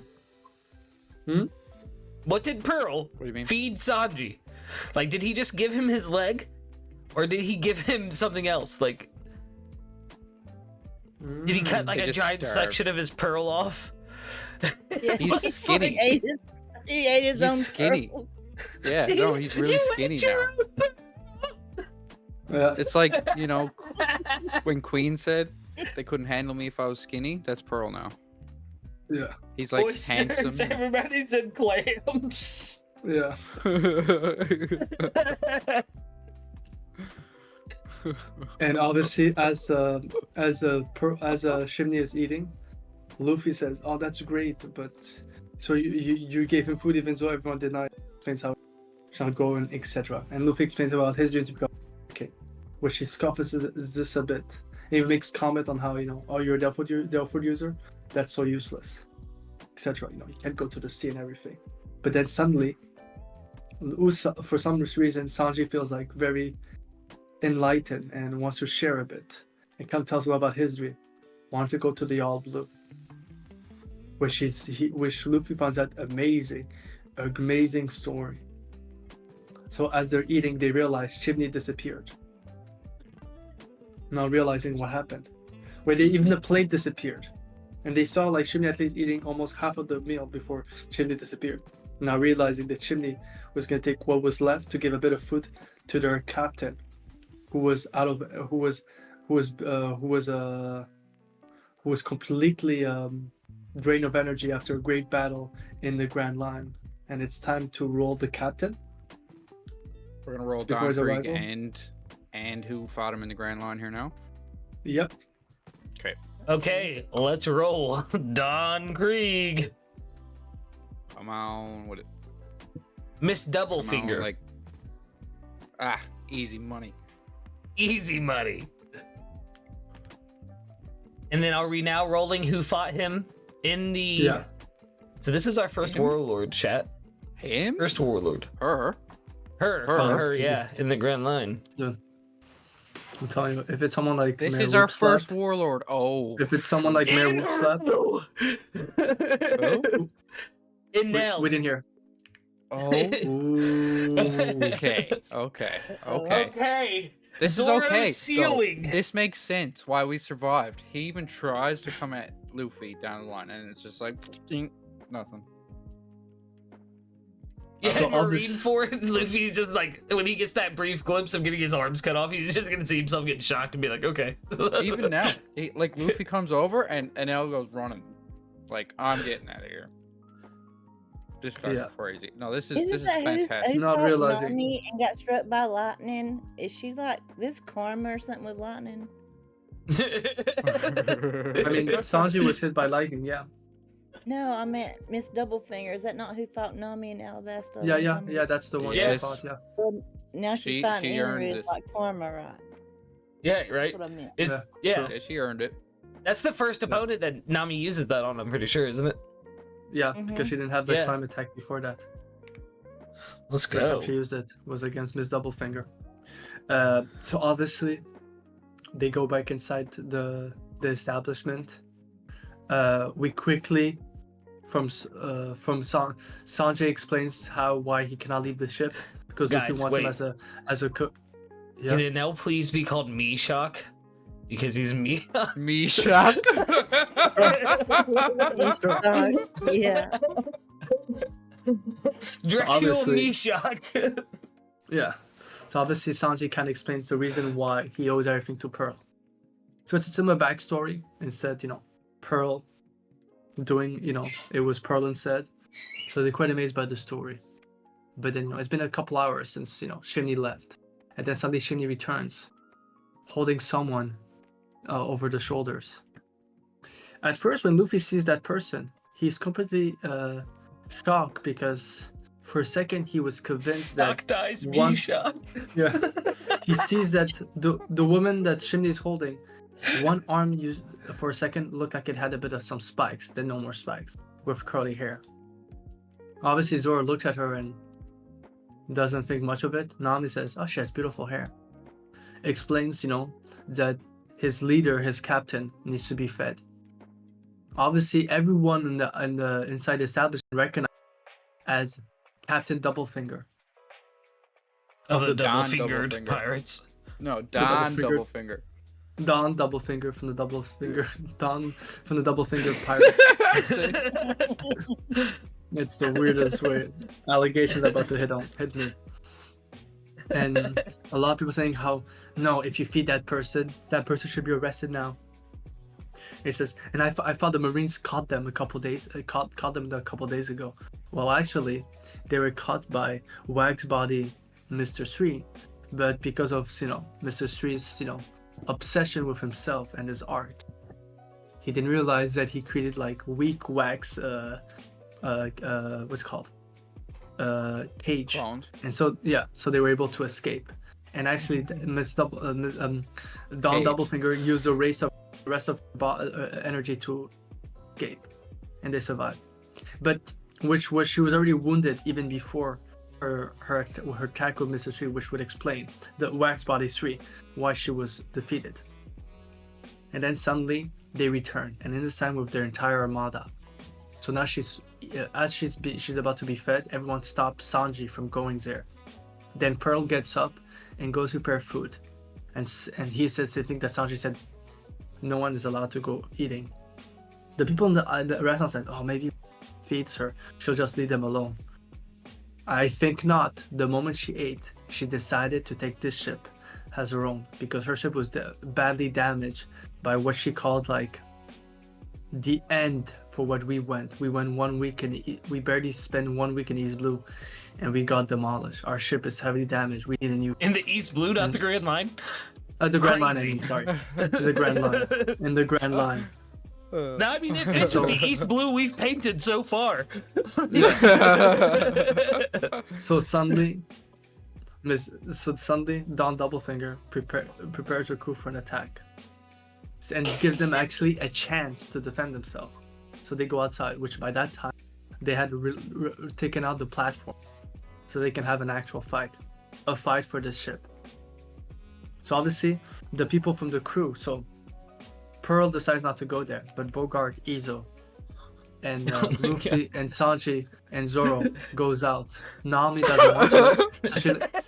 Hmm? What did Pearl What do you mean? feed Sanji? Like, did he just give him his leg? Or did he give him something else? Like, did he cut like He a just giant starved. section of his pearl off? Yeah. He's It's skinny. He ate his He's own skinny. pearls. Yeah, no, he's really You skinny ate now. your own pearl. Yeah. It's like, when Queen said they couldn't handle me if I was skinny, that's Pearl now. Yeah. He's like Oysters, handsome. everybody's in clams. Yeah. And obviously, as Shimney is eating, Luffy says, "Oh, that's great, but so you gave him food even though everyone did not." Explains how shall go and etc. And Luffy explains about his dream to become okay, which he scoffs at this a bit. And he makes comment on how oh, you're a Delphoid user, that's so useless, etc. You can't go to the sea and everything. But then suddenly, for some reason, Sanji feels like very enlightened and wants to share a bit, and kind of tells him about his dream. Wanted to go to the All Blue, which Luffy finds out amazing story. So as they're eating, they realize Chimney disappeared, not realizing what happened. Where even the plate disappeared. And they saw like Chimney at least eating almost half of the meal before Chimney disappeared. Now realizing that Chimney was going to take what was left to give a bit of food to their captain, who was completely drained of energy after a great battle in the Grand Line. And it's time to roll the captain. We're gonna roll Before Don his Krieg arrival? and who fought him in the Grand Line here now. Yep. Okay, let's roll. Don Krieg. Come on, what? Miss Come on, Doublefinger. like easy money. Easy money. And then are we now rolling who fought him in the... Yeah. So this is our first Him? warlord, chat. Him? First warlord. Her? Her, Her. fought her, yeah, in the Grand Line. I'm telling you, if it's someone like This Mayor is our Whoopslap- first warlord. Oh. If it's someone like Mayor Whoopslap, Who? In Nell. we didn't hear. Oh. Ooh. Okay. Okay. This is Zoro's okay. though. ceiling. This makes sense why we survived. He even tries to come at Luffy down the line, and it's just like nothing. Yeah, So Marine obvious- for it. Luffy's just like, when he gets that brief glimpse of getting his arms cut off, he's just gonna see himself getting shocked and be like, okay. Even now, like Luffy comes over and L goes running, like I'm getting out of here. This guy's Yeah. crazy. No, this is Isn't that fantastic. who Not fought realizing- Nami and got struck by lightning? Is she like this karma or something with lightning? I mean, Sanji was hit by lightning, yeah. No, I meant Miss Doublefinger. Is that not who fought Nami and Alabasta? Yeah, that's the one Yes. she fought, yeah. Well, now she's fighting she earned Enrys this. like karma, right? Yeah, right? That's what I meant. Is Yeah, yeah, Yeah, she earned it. that's the first opponent that Nami uses that on, I'm pretty sure, isn't it? Yeah, because she didn't have the Yeah. climb attack before that. Let's First time go. she used it was against Miss Doublefinger. So obviously, they go back inside the establishment. We quickly, Sanjay explains why he cannot leave the ship because Guys, Luffy wants him wait. as a cook. Yeah. Can it now please be called Mishak? Because he's me. Mishak. Yeah. Dracula obviously- Mishak. Yeah. So obviously Sanji kind of explains the reason why he owes everything to Pearl. So it's a similar backstory. Instead, Pearl doing, it was Pearl instead. So they're quite amazed by the story. But then, it's been a couple hours since, Shimney left. And then suddenly Shimney returns, holding someone over the shoulders. At first, when Luffy sees that person, he's completely shocked because for a second he was convinced that Knock dice one- Mishak. he sees that the woman that Shimney is holding, one arm for a second looked like it had a bit of some spikes, then no more spikes, with curly hair. Obviously Zoro looks at her and doesn't think much of it. Nami says, "Oh, she has beautiful hair." Explains, that his leader, his captain, needs to be fed. Obviously, everyone in the inside the establishment recognized as Captain Doublefinger. Of the Don double-fingered Doublefinger. pirates. No, Don Doublefinger. Doublefinger. Don Doublefinger from the Doublefinger Pirates. It's the weirdest way. Allegations about to hit me. And a lot of people saying how, no, if you feed that person should be arrested now. It says, and I thought the Marines caught them a couple days ago. Well, actually, they were caught by Wax Body Mr. Sri, but because of Mr. Sri's obsession with himself and his art, he didn't realize that he created like weak wax what's it called cage, Clones. and so they were able to escape. And actually Don Cage. Doublefinger used the rest of energy to escape, and they survived, but she was already wounded even before her attack with Mr. 3, which would explain the Wax Body 3 why she was defeated. And then suddenly they return, and in this time with their entire armada. So now she's about to be fed, everyone stops Sanji from going there. Then Pearl gets up and goes to prepare food. and he says they think that Sanji said no one is allowed to go eating. The people in the restaurant said, oh, maybe feeds her, she'll just leave them alone. I think not. The moment she ate, she decided to take this ship as her own, because her ship was badly damaged by what she called like the end for what we went. We went 1 week we barely spent 1 week in East Blue, and we got demolished. Our ship is heavily damaged. We need a new. In the East Blue, not the Grand Line. The Grand Line. I Crazy. mean, sorry, the Grand Line. In the Grand Line. No, I mean it fits with the East Blue we've painted so far. So suddenly, Don Doublefinger prepares her crew for an attack, and gives them actually a chance to defend themselves. So they go outside, which by that time they had taken out the platform, so they can have an actual fight, a fight for this ship. So obviously, the people from the crew. So Pearl decides not to go there, but Bogart, Izo, and Luffy and Sanji and Zoro goes out. Nami doesn't want to,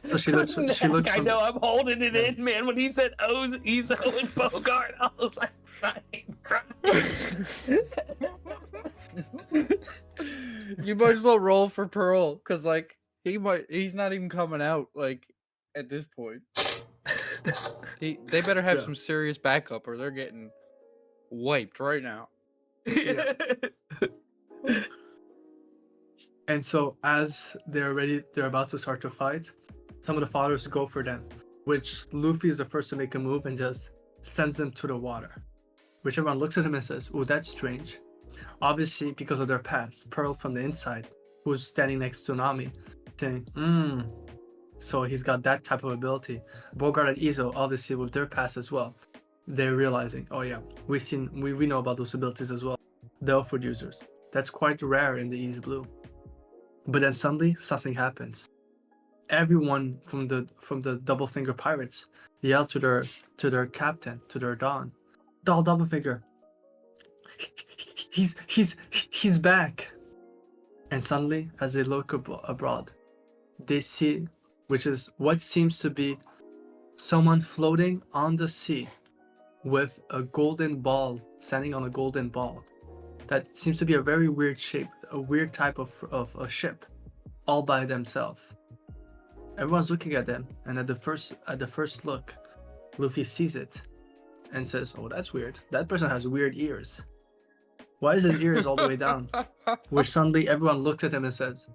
so she looks. I know, I'm holding it in, man. When he said Izo and Bogart, I was like, fucking Christ. You might as well roll for Pearl, because like he's not even coming out like at this point. They better have some serious backup, or they're getting wiped right now. Yeah. And so as they're about to start to fight, some of the fathers go for them, which Luffy is the first to make a move and just sends them to the water, which everyone looks at him and says, oh, that's strange. Obviously, because of their past, Pearl from the inside, who's standing next to Nami, saying, so he's got that type of ability. Bogart and Izo, obviously with their past as well, they're realizing, oh yeah, we know about those abilities as well. The Elfwood users. That's quite rare in the East Blue. But then suddenly something happens. Everyone from the Doublefinger pirates yell to their captain, to their Don Doublefinger, he's back. And suddenly, as they look abroad, they see, which is what seems to be someone floating on the sea with a golden ball, standing on a golden ball. That seems to be a very weird shape, a weird type of a ship, all by themselves. Everyone's looking at them, and at the first look, Luffy sees it and says, oh, that's weird. That person has weird ears. Why is his ears all the way down? Which suddenly everyone looks at him and says,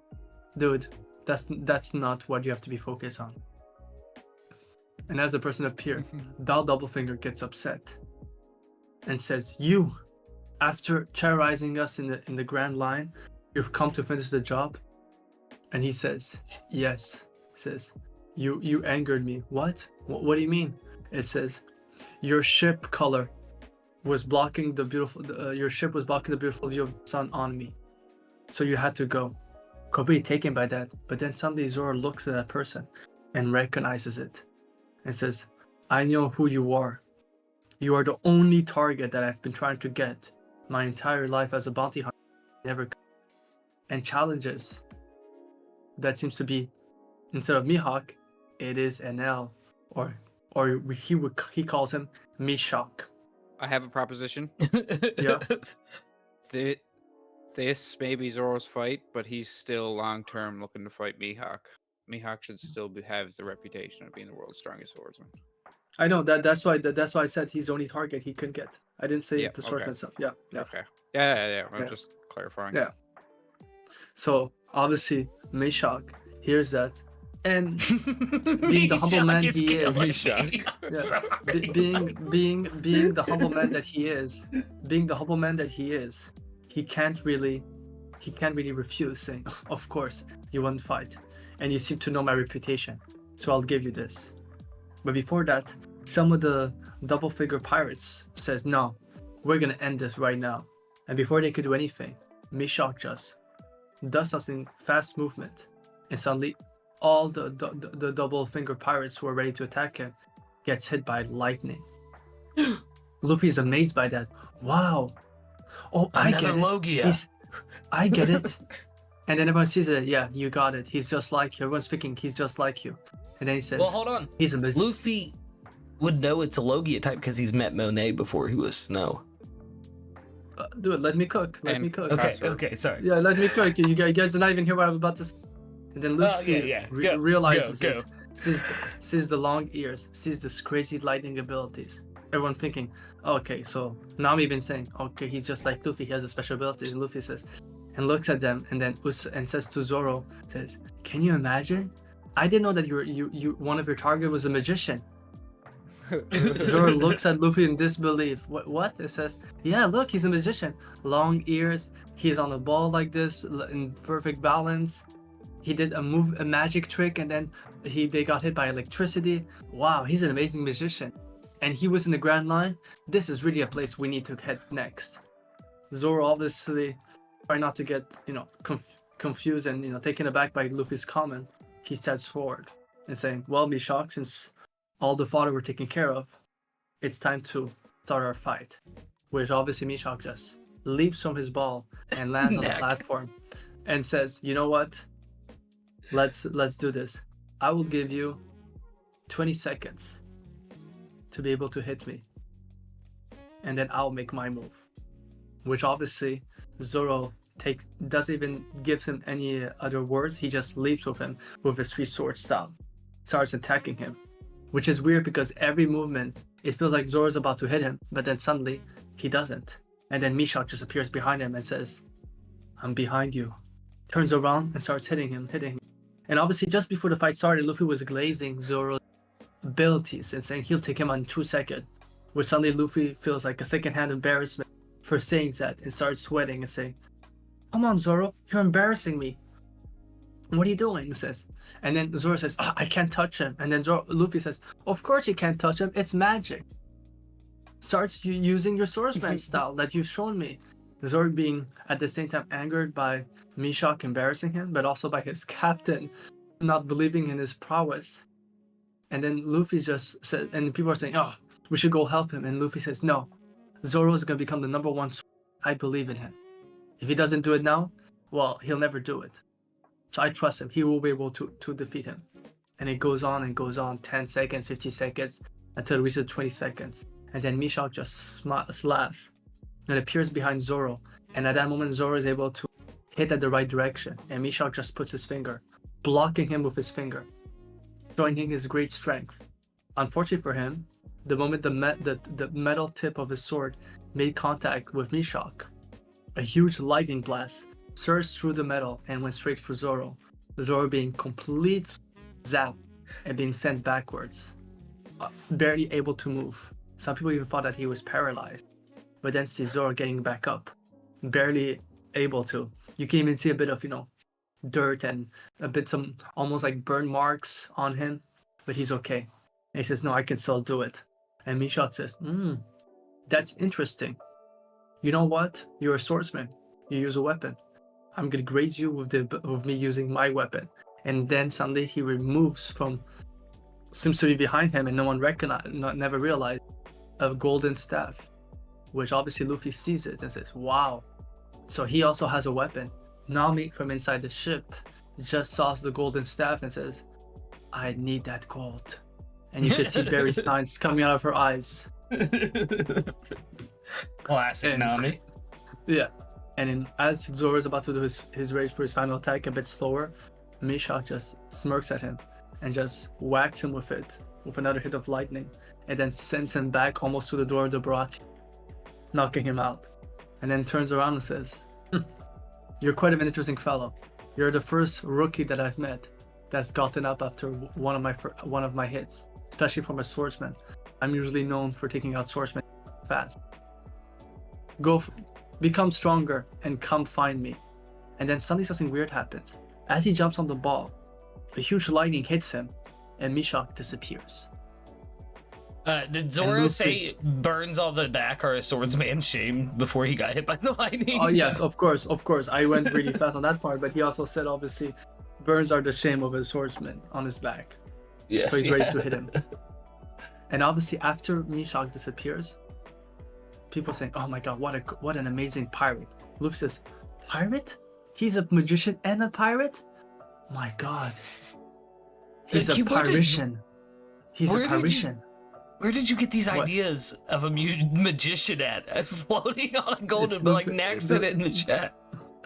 dude, that's not what you have to be focused on. And as the person appeared, Doublefinger gets upset and says, you, after terrorizing us in the Grand Line, you've come to finish the job? And he says, yes. He says, you angered me. What do you mean? It says, your ship color was blocking the beautiful view of the sun on me, so you had to go. Completely taken by that, but then suddenly Zoro looks at that person and recognizes it and says, I know who you are. You are the only target that I've been trying to get my entire life as a bounty hunter. Never. And challenges. That seems to be, instead of Mihawk, it is an L, or he calls him Mishawk. I have a proposition. Yeah. This may be Zoro's fight, but he's still long-term looking to fight Mihawk. Mihawk should still have the reputation of being the world's strongest swordsman. I know that's why I said he's the only target he couldn't get. I didn't say the swordsman stuff. Yeah. Okay. Yeah. I'm just clarifying. Yeah. So obviously Mishawk hears that, and being the humble man he is, being the humble man that he is, he can't really refuse, saying, of course you won't fight, and you seem to know my reputation, so I'll give you this. But before that, some of the Doublefinger pirates says, no, we're gonna end this right now. And before they could do anything, Mishawk just does something, fast movement, and suddenly all the Doublefinger pirates who are ready to attack him gets hit by lightning. Luffy's amazed by that. Wow. Oh, I get it. I get it. And then everyone sees it. Yeah, you got it. He's just like you. Everyone's thinking he's just like you. And then he says, well, hold on. He's a would know it's a Logia type because he's met Monet before, who was snow. Dude, let me cook. Let And- me cook. Okay, Password. okay, sorry. Yeah, let me cook. You guys are not even hear what I'm about to say. And then Luffy realizes go. it, sees the long ears, sees this crazy lightning abilities. Everyone thinking, okay, so now I'm even saying, okay, he's just like Luffy, he has a special ability. And Luffy says, and looks at them, and then and says to Zoro, says, "Can you imagine? I didn't know that you one of your target was a magician." Zoro looks at Luffy in disbelief. What? It says, yeah, look, he's a magician. Long ears. He's on a ball like this in perfect balance. He did a magic trick, and then they got hit by electricity. Wow, he's an amazing magician. And he was in the Grand Line. This is really a place we need to head next. Zoro obviously try not to get confused and taken aback by Luffy's comment. He steps forward and saying, "Well, Mishak, since all the fodder were taken care of, it's time to start our fight." Which obviously Mishak just leaps from his ball and lands on the platform and says, "You know what? Let's do this. I will give you 20 seconds to be able to hit me, and then I'll make my move." Which obviously Zoro doesn't even give him any other words. He just leaps with him with his 3-sword style, starts attacking him. Which is weird because every movement, it feels like Zoro's about to hit him, but then suddenly he doesn't. And then Mishak just appears behind him and says, "I'm behind you." Turns around and starts hitting him. And obviously just before the fight started, Luffy was glazing Zoro's abilities and saying he'll take him on 2 seconds. Which suddenly Luffy feels like a secondhand embarrassment for saying that and starts sweating and saying, "Come on, Zoro, you're embarrassing me. What are you doing?" He says. And then Zoro says, "I can't touch him." And then Luffy says, "Of course you can't touch him. It's magic." Starts using your swordsman style that you've shown me. Zoro being at the same time angered by Mishak embarrassing him, but also by his captain not believing in his prowess. And then Luffy just said, and people are saying, "Oh, we should go help him." And Luffy says, "No, Zoro is going to become the number one sword. I believe in him. If he doesn't do it now, well, he'll never do it. So I trust him. He will be able to defeat him." And it goes on and goes on, 10 seconds, 50 seconds, until it reaches 20 seconds. And then Mishak just laughs and appears behind Zoro. And at that moment, Zoro is able to hit at the right direction. And Mishak just puts his finger, blocking him with his finger, showing him his great strength. Unfortunately for him, the moment the metal tip of his sword made contact with Mishak, a huge lightning blast surged through the metal and went straight for Zoro. Zoro being complete zapped and being sent backwards, barely able to move. Some people even thought that he was paralyzed, but then see Zoro getting back up, barely able to. You can even see a bit of dirt and some almost like burn marks on him, but he's okay. And he says, "No, I can still do it." And Mishak says, "That's interesting. You know what? You're a swordsman. You use a weapon. I'm gonna graze you with me using my weapon." And then suddenly he removes seems to be behind him, and no one never realized, a golden staff, which obviously Luffy sees it and says, "Wow." So he also has a weapon. Nami from inside the ship just saw the golden staff and says, "I need that gold." And you can see Barry's signs coming out of her eyes. Classic Nami. Yeah. And then as Zoro is about to do his rage for his final attack a bit slower, Mishak just smirks at him and just whacks him with another hit of lightning, and then sends him back almost to the door of the Baratie, knocking him out. And then turns around and says, "You're quite an interesting fellow. You're the first rookie that I've met that's gotten up after one of my hits, especially from a swordsman. I'm usually known for taking out swordsmen fast. Become stronger and come find me." And then suddenly something weird happens. As he jumps on the ball, a huge lightning hits him, and Mishak disappears. Did Zoro say burns all the back are a swordsman's shame before he got hit by the lightning? Oh yes, of course. I went really fast on that part, but he also said obviously burns are the shame of a swordsman on his back. Yes, so he's ready to hit him. And obviously after Mishak disappears, people saying, "Oh my god, what an amazing pirate." Luffy says, "Pirate? He's a magician and a pirate? My god. He's a Parisian. He's a Parisian." Where did you get these What? ideas of a magician at floating on a golden? It's But like Luffy- Nax said it in the chat.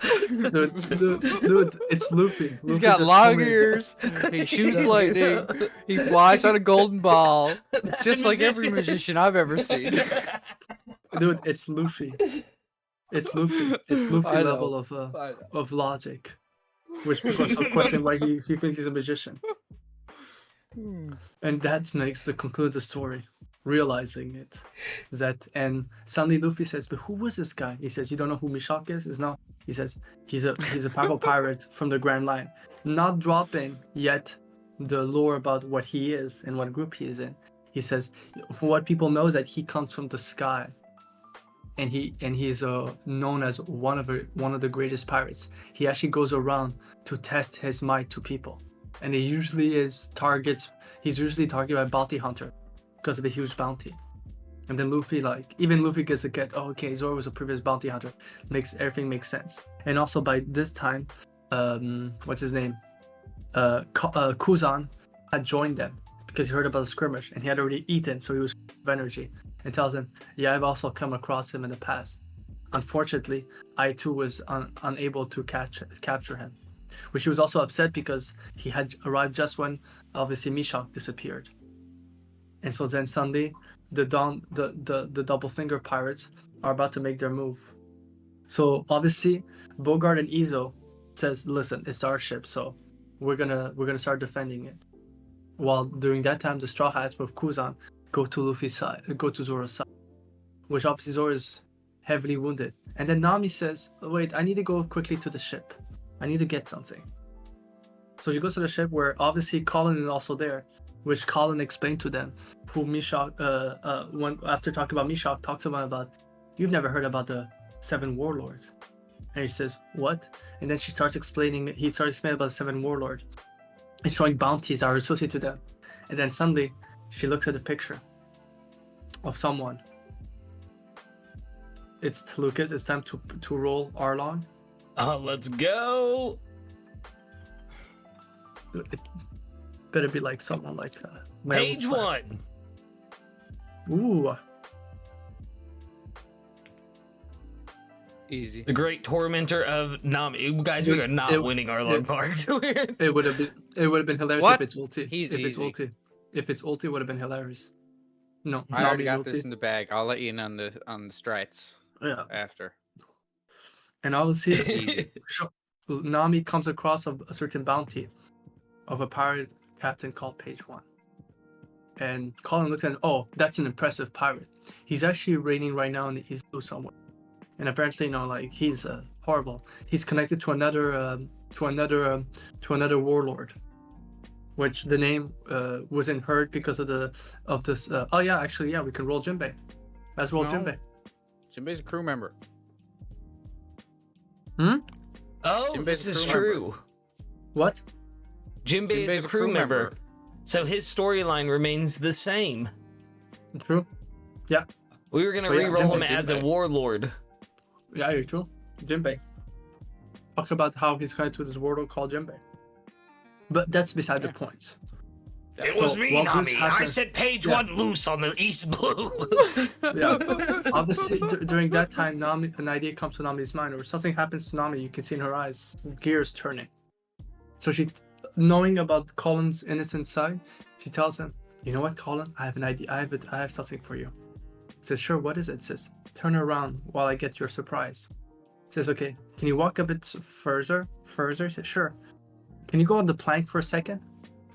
Dude, it's Luffy. He's Luffy got just long told me- ears. He shoots Yeah. lightning. He flies on a golden ball. It's That's just a like every magician. magician I've ever seen. Dude, it's Luffy. It's Luffy. It's Luffy I know. level I know. of logic, which people are so questioning why he thinks he's a magician. And that makes the conclude the story, realizing it. And suddenly Luffy says, "But who was this guy?" He says, "You don't know who Mishak is?" Is no. He says he's a powerful pirate from the Grand Line, not dropping yet the lore about what he is and what group he is in. He says, from what people know, that he comes from the sky, and he's known as one of the greatest pirates. He actually goes around to test his might to people. And he usually he's usually targeted by bounty hunter because of the huge bounty. And then Luffy, even Luffy gets a get, oh, okay, Zoro was a previous bounty hunter. Everything makes sense. And also by this time, what's his name? Kuzan had joined them because he heard about the skirmish and he had already eaten, so he was full of energy. And tells him, yeah, I've also come across him in the past. Unfortunately, I too was unable to capture him. Which he was also upset because he had arrived just when obviously Mishak disappeared. And so then suddenly the double finger pirates are about to make their move. So obviously Bogart and Izo says, listen, it's our ship, so we're gonna start defending it. While during that time the Straw Hats with Kuzan go to Zoro's side. Which obviously Zoro is heavily wounded. And then Nami says, wait, I need to go quickly to the ship. I need to get something. So she goes to the ship where obviously Colin is also there, which Colin explained to them who Mishak, after talking about Mishak, talks to them about, you've never heard about the 7 warlords. And he says, what? And then he starts explaining about the 7 warlords and showing bounties that are associated to them. And then suddenly she looks at a picture of someone. It's Lucas, it's time to roll Arlong. Oh, let's go. It better be like someone like Page 1. Ooh. Easy. The great tormentor of Nami. Guys, we are not winning our long part. It would have been hilarious What? if it's ulti. He's if it's easy. ulti. If it's ulti, it would have been hilarious. No, I already got ulti. this in the bag. I'll let you in on the strites Yeah. after. And obviously Easy. Nami comes across a certain bounty of a pirate captain called Page 1. And Colin looked at him, oh, that's an impressive pirate. He's actually reigning right now in the East Blue somewhere. And apparently, he's horrible. He's connected to another warlord, which the name wasn't heard because of this. Oh yeah, actually, yeah, we can roll Jinbei. Let's roll No. Jinbei. Jinbei's a crew member. Oh, Jinbei's this a is crew true. What? Jinbei is a crew member. So his storyline remains the same. True. Yeah. We were gonna So, yeah, re-roll him Jinbei, as a Jinbei. warlord. Yeah, you're true. Jinbei. Talk about how he's connected to this warlord called Jinbei. But that's beside the point. It So, was me, while this Nami. I happened- set Page Yeah. 1 loose on the East Blue. Yeah. Obviously, during that time, an idea comes to Nami's mind, or something happens to Nami. You can see in her eyes, gears turning. So she, knowing about Colin's innocent side, she tells him, "You know what, Colin? I have an idea. I have something for you." He says, "Sure. What is it?" Says, "Turn around while I get your surprise." He says, "Okay. Can you walk a bit further?" He says, "Sure." "Can you go on the plank for a second?"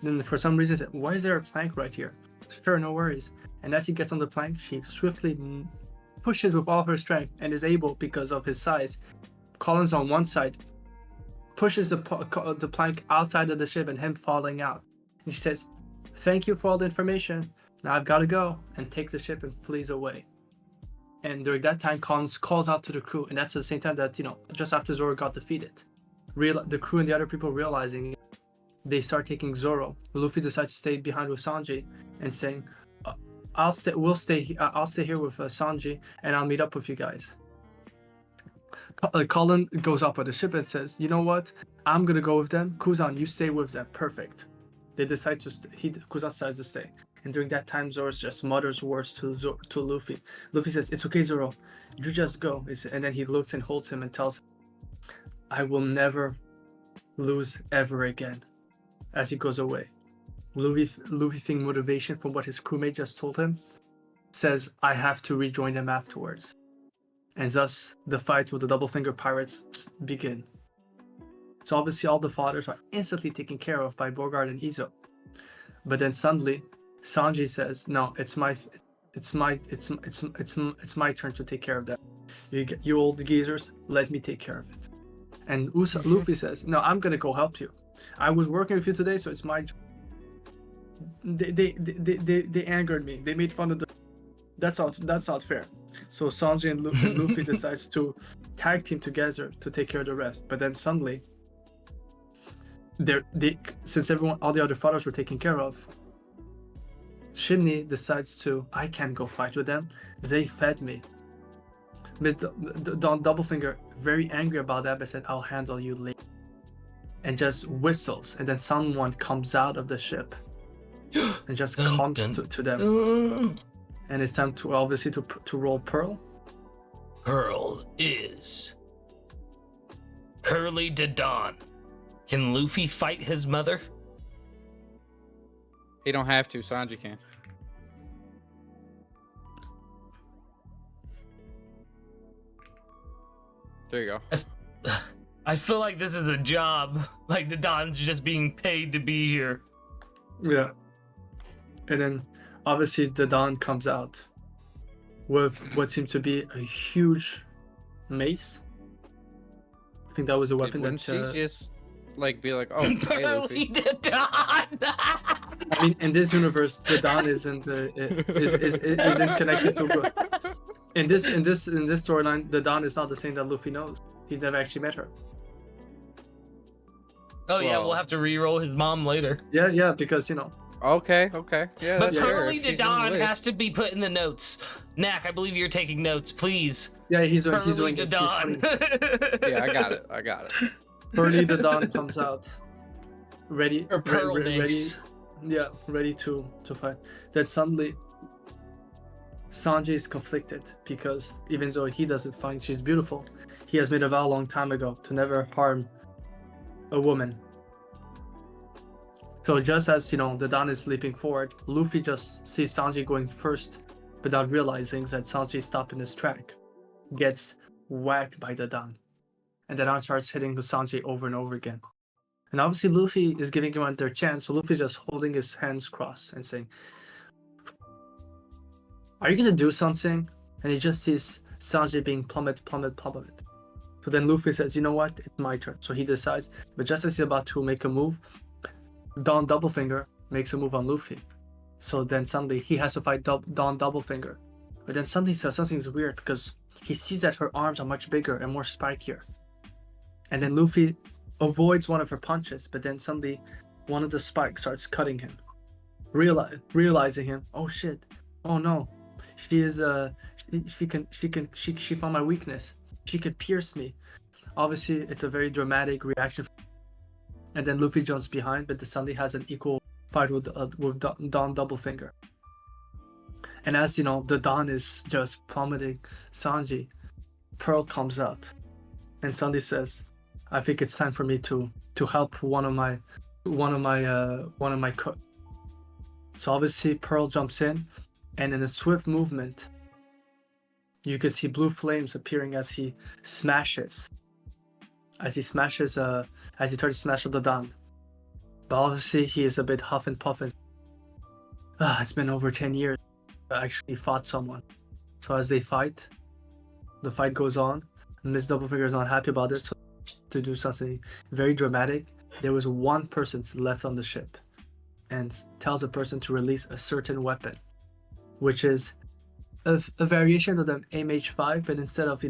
Then for some reason, he said, "Why is there a plank right here?" "Sure, no worries." And as he gets on the plank, she swiftly pushes with all her strength and is able, because of his size. Colin's on one side, pushes the plank outside of the ship and him falling out. And she says, "Thank you for all the information. Now I've got to go," and takes the ship and flees away. And during that time, Colin calls out to the crew, and that's at the same time that, just after Zoro got defeated. The crew and the other people realizing, they start taking Zoro. Luffy decides to stay behind with Sanji and saying, I'll stay here with Sanji, and I'll meet up with you guys." Colin goes up on the ship and says, "You know what? I'm gonna go with them. Kuzan, you stay with them. Perfect." they decide to Kuzan decides to stay. And during that time, Zoro just mutters words to Luffy. Luffy says, "It's okay, Zoro. You just go." And then he looks and holds him and tells him, "I will never lose ever again." As he goes away. Luffy thinks motivation from what his crewmate just told him, says, "I have to rejoin them afterwards." And thus, the fight with the Double Finger Pirates begin. So obviously all the fathers are instantly taken care of by Bogart and Izo. But then suddenly, Sanji says, "No, it's my turn to take care of that. You old geezers, let me take care of it." And Luffy says, "No, I'm gonna go help you. I was working with you today, so it's my job." They angered me. They made fun of the. That's not fair. So Sanji and Luffy decides to tag team together to take care of the rest. But then suddenly, since all the other fathers were taken care of, Shinny decides to, "I can't go fight with them. They fed me." Don Doublefinger, very angry about that, but said, "I'll handle you later." And just whistles, and then someone comes out of the ship and just comes to them. And it's time to obviously to roll Pearl. Pearl is Curly de Dawn. Can Luffy fight his mother? He don't have to. Sanji can. There you go. I feel like this is a job. Like the Don's just being paid to be here. Yeah. And then obviously the Dawn comes out with what seemed to be a huge mace. I think that was a weapon that she just like be like, "Oh, hey, Pearly Luffy." de Dawn. I mean, in this universe, the Dawn isn't connected to. In this storyline, the Dawn is not the same that Luffy knows. He's never actually met her. Oh yeah, Well- we'll have to re-roll his mom later. Yeah, because Okay. Yeah, But that's fair. Pearly If de she's in the Dawn list. has to be put in the notes. Knack, I believe you're taking notes, please. yeah, he's Pearly doing de it. Dawn. Yeah, I got it. Pearly the Dawn comes out, ready, Or Pearl ready, Mace. ready to fight. Then suddenly, Sanji is conflicted because even though he doesn't find she's beautiful, he has made a vow a long time ago to never harm a woman. So just as the Dawn is leaping forward, Luffy just sees Sanji going first, without realizing that Sanji stopped in his track, gets whacked by the Dawn, and the Dawn starts hitting Sanji over and over again. And obviously Luffy is giving him another chance, so Luffy's just holding his hands crossed and saying, "Are you gonna do something?" And he just sees Sanji being plummeted. So then Luffy says, "You know what? It's my turn." So he decides, but just as he's about to make a move, Don Doublefinger makes a move on Luffy. So then suddenly he has to fight Don Doublefinger. But then suddenly something's weird because he sees that her arms are much bigger and more spikier. And then Luffy avoids one of her punches, but then suddenly one of the spikes starts cutting him. Realizing him, oh shit, oh no, she found my weakness. She could pierce me. Obviously, it's a very dramatic reaction. And then Luffy jumps behind, but suddenly has an equal fight with Don Doublefinger. And as the Dawn is just plummeting Sanji, Pearl comes out, and Sanji says, "I think it's time for me to help one of my cook." So obviously Pearl jumps in, and in a swift movement, you can see blue flames appearing as he smashes. As he tries to smash the Dawn. But obviously he is a bit huff and puffing. It's been over 10 years I actually fought someone. So as they fight, the fight goes on. Miss Doublefinger is not happy about this, so to do something very dramatic, there was one person left on the ship and tells the person to release a certain weapon, which is a variation of the MH5, but instead of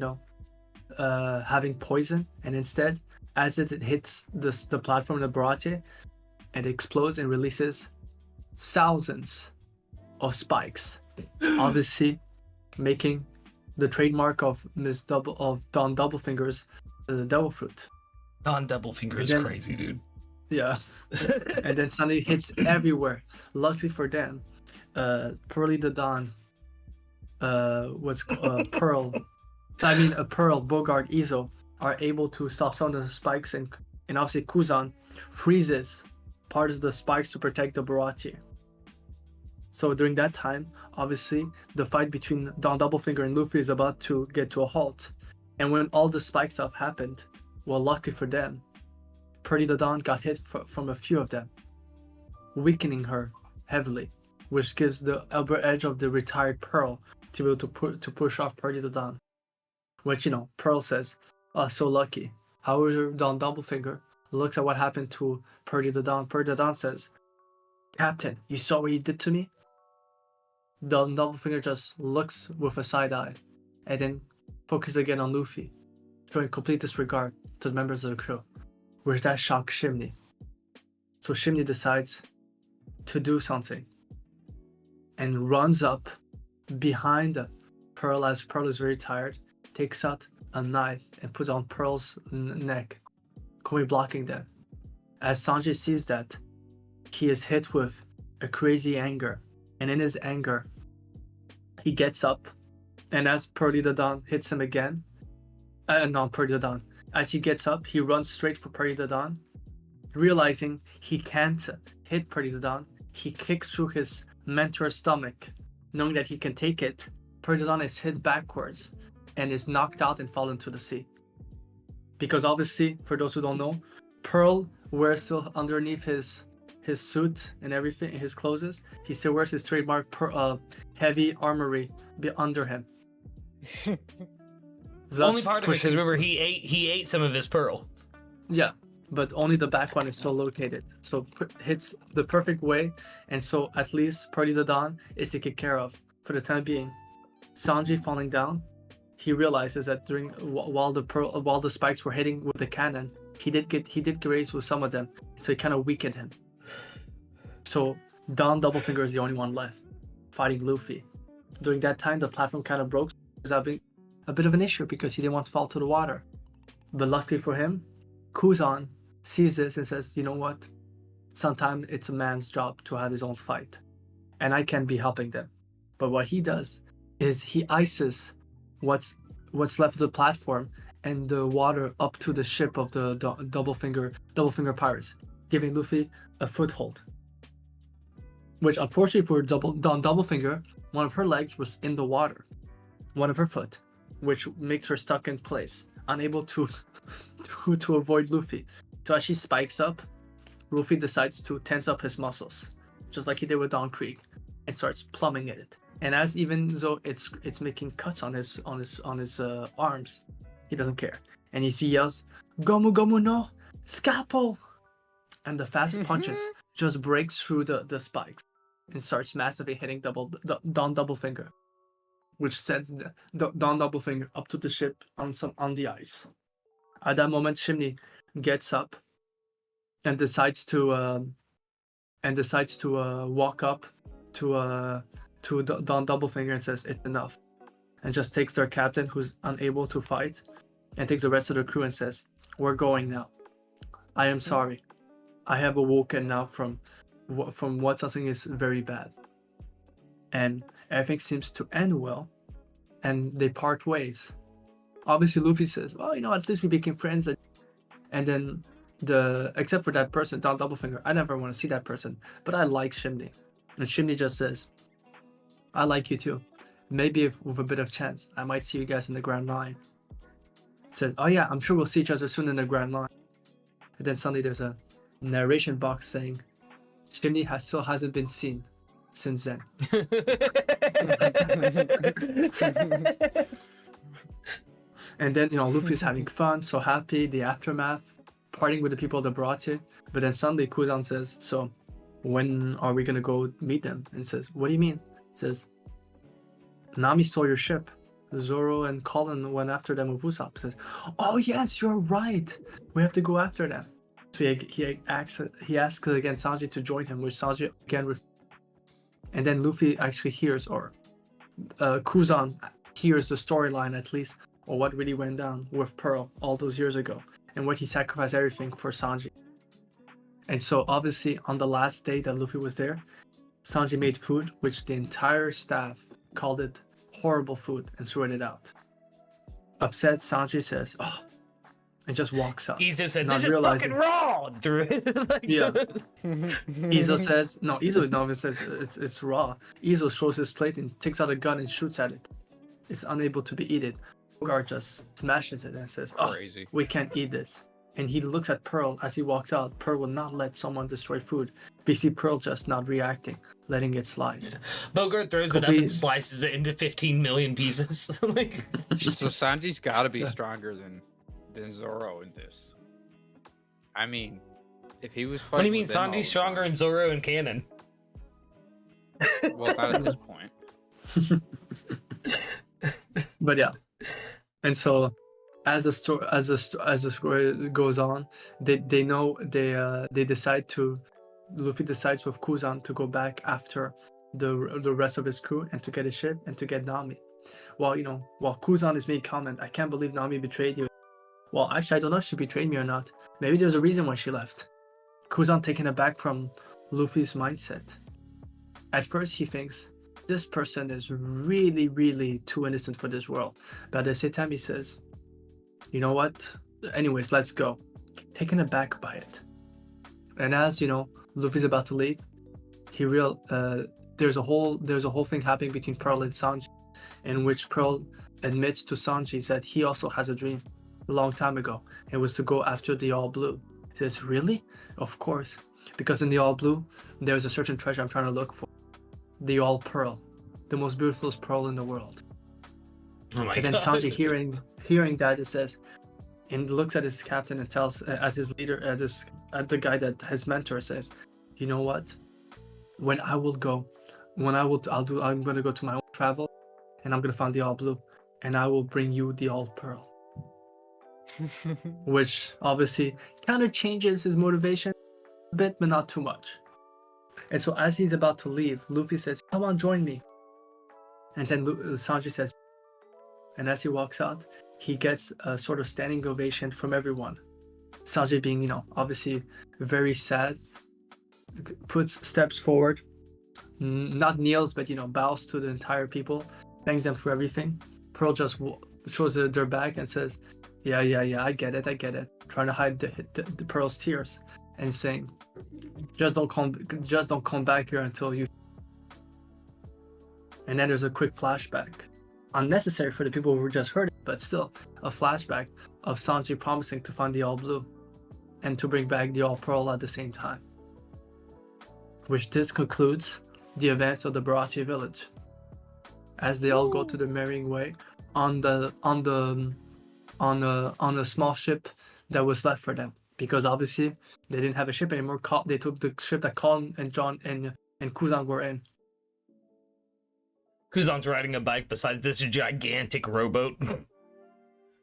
having poison, and instead as it hits the platform of the Baratie, it explodes and releases thousands of spikes, obviously making the trademark of Don Doublefinger's the devil fruit. Don Doublefinger is Then- crazy, dude. Yeah. And then suddenly hits everywhere. Luckily for them, Pearly the Dawn was Pearl. I mean, Pearl, Bogart, Izo are able to stop some of the spikes, and obviously Kuzan freezes part of the spikes to protect the Baratie. So during that time, obviously, the fight between Don Doublefinger and Luffy is about to get to a halt. And when all the spike stuff happened, well, lucky for them, Pearly the Dawn got hit from a few of them, weakening her heavily, which gives the upper edge of the retired Pearl to be able to push off Pearly the Dawn. Which, Pearl says, "Oh, so lucky." However, Don Doublefinger looks at what happened to Pearly the Dawn. Pearly the Dawn says, "Captain, you saw what you did to me?" Don Doublefinger just looks with a side eye, and then focuses again on Luffy, showing complete disregard to the members of the crew, which that shocks Shimney. So Shimney decides to do something, and runs up behind Pearl as Pearl is very tired, takes out a knife and puts on Pearl's neck, Kube blocking them. As Sanji sees that, he is hit with a crazy anger, and in his anger, he gets up, and as Pearly the Dawn hits him again, not Pearly the Dawn, as he gets up, he runs straight for Pearly the Dawn. Realizing he can't hit Pearly the Dawn, he kicks through his mentor's stomach, knowing that he can take it. Pearly the Dawn is hit backwards and is knocked out and fallen to the sea. Because obviously, for those who don't know, Pearl wears still underneath his suit and everything, his clothes, he still wears his trademark heavy armory under him. Only part of it, because remember, he ate some of his pearl. Yeah, but only the back one is still located. So hits the perfect way, and so at least Pearly the Dawn is taken care of for the time being. Sanji falling down, he realizes that while the spikes were hitting with the cannon, he did graze with some of them, so it kind of weakened him. So Don Doublefinger is the only one left, fighting Luffy. During that time, the platform kind of broke. He was having a bit of an issue because he didn't want to fall to the water. But luckily for him, Kuzan sees this and says, "You know what? Sometimes it's a man's job to have his own fight, and I can be helping them." But what he does is he ices what's left of the platform and the water up to the ship of the Doublefinger pirates, giving Luffy a foothold. Which unfortunately for Don Doublefinger, one of her legs was in the water, one of her foot, which makes her stuck in place, unable to avoid Luffy. So as she spikes up, Luffy decides to tense up his muscles, just like he did with Don Krieg, and starts plumbing at it. And as even though it's making cuts on his arms, he doesn't care, and he yells, "Gomu Gomu no Scalpel!" And the fast punches just breaks through the spikes and starts massively hitting Don Doublefinger, which sends Don Doublefinger up to the ship on the ice. At that moment, Shimney gets up and decides to walk up to Don Doublefinger and says, "It's enough," and just takes their captain, who's unable to fight, and takes the rest of the crew and says, "We're going now. I am sorry. I have awoken now from what something is very bad." And everything seems to end well, and they part ways. Obviously, Luffy says, "Well, at least we became friends." And then except for that person, Don Doublefinger, I never want to see that person, but I like Shimney. And Shimney just says, "I like you too. Maybe if with a bit of chance, I might see you guys in the Grand Line." Says, "Oh yeah, I'm sure we'll see each other soon in the Grand Line." And then suddenly there's a narration box saying, "Shimney still hasn't been seen since then." And then Luffy's having fun, so happy, the aftermath, partying with the people of the Baratie. But then suddenly Kuzan says, "So when are we gonna go meet them?" And says, "What do you mean?" Says, "Nami stole your ship. Zoro and Colin went after them with Usopp." Says, "Oh yes, you're right. We have to go after them." So he asks again Sanji to join him, which Sanji again and then Luffy actually hears, or Kuzan hears the storyline at least, or what really went down with Pearl all those years ago, and what he sacrificed everything for Sanji. And so obviously on the last day that Luffy was there, Sanji made food which the entire staff called it horrible food and threw it out. Upset, Sanji says, "Oh," and just walks out. Izo said, not "This is realizing- fucking raw." And threw it. Like, Yeah. Izo says, no, Izo no, says it's raw. Izo shows his plate and takes out a gun and shoots at it. It's unable to be eaten. Bogart just smashes it and says, "Oh, Crazy. we can't eat this." And he looks at Pearl as he walks out. Pearl will not let someone destroy food. We see Pearl just not reacting, letting it slide. Bogart throws it up Kobe- and slices it into 15 million pieces. Like, So Sanji's got to be Yeah. stronger than Zoro in this. I mean, if he was what do you fighting. mean with them all Sanji's the stronger than Zoro in canon? time- Well, not at this point. But yeah, and so as the story goes on, they decide to Luffy decides with Kuzan to go back after the rest of his crew and to get a ship and to get Nami. While Kuzan is making comment, "I can't believe Nami betrayed you." Well, actually, I don't know if she betrayed me or not. Maybe there's a reason why she left. Kuzan taken aback from Luffy's mindset. At first, he thinks this person is really, really too innocent for this world. But at the same time, he says, "You know what? Anyways, let's go." Taken aback by it. And as Luffy's about to leave, there's a whole thing happening between Pearl and Sanji, in which Pearl admits to Sanji that he also has a dream a long time ago. It was to go after the All Blue. He says, "Really?" "Of course. Because in the All Blue, there's a certain treasure I'm trying to look for. The All Pearl. The most beautiful pearl in the world." Oh my And then god. Sanji hearing that, it says, and looks at his captain and tells at his leader, at the guy that his mentor says, "You know what? I'm gonna go to my own travel, and I'm gonna find the All Blue, and I will bring you the All Pearl." Which obviously kind of changes his motivation a bit, but not too much. And so as he's about to leave, Luffy says, "Come on, join me." And then Sanji says, and as he walks out, he gets a sort of standing ovation from everyone. Sanji being, obviously very sad, steps forward, not kneels, but, bows to the entire people, thank them for everything. Pearl just shows their back and says, yeah, I get it. Trying to hide the Pearl's tears and saying, just don't come back here until you. And then there's a quick flashback. Unnecessary for the people who just heard it, but still a flashback of Sanji promising to find the All Blue and to bring back the All Pearl at the same time. Which this concludes the events of the Baratie village, as they all go to the merrying way on a small ship that was left for them, because obviously they didn't have a ship anymore. They took the ship that Colin and John and Kuzan were in. Kuzan's riding a bike beside this gigantic rowboat.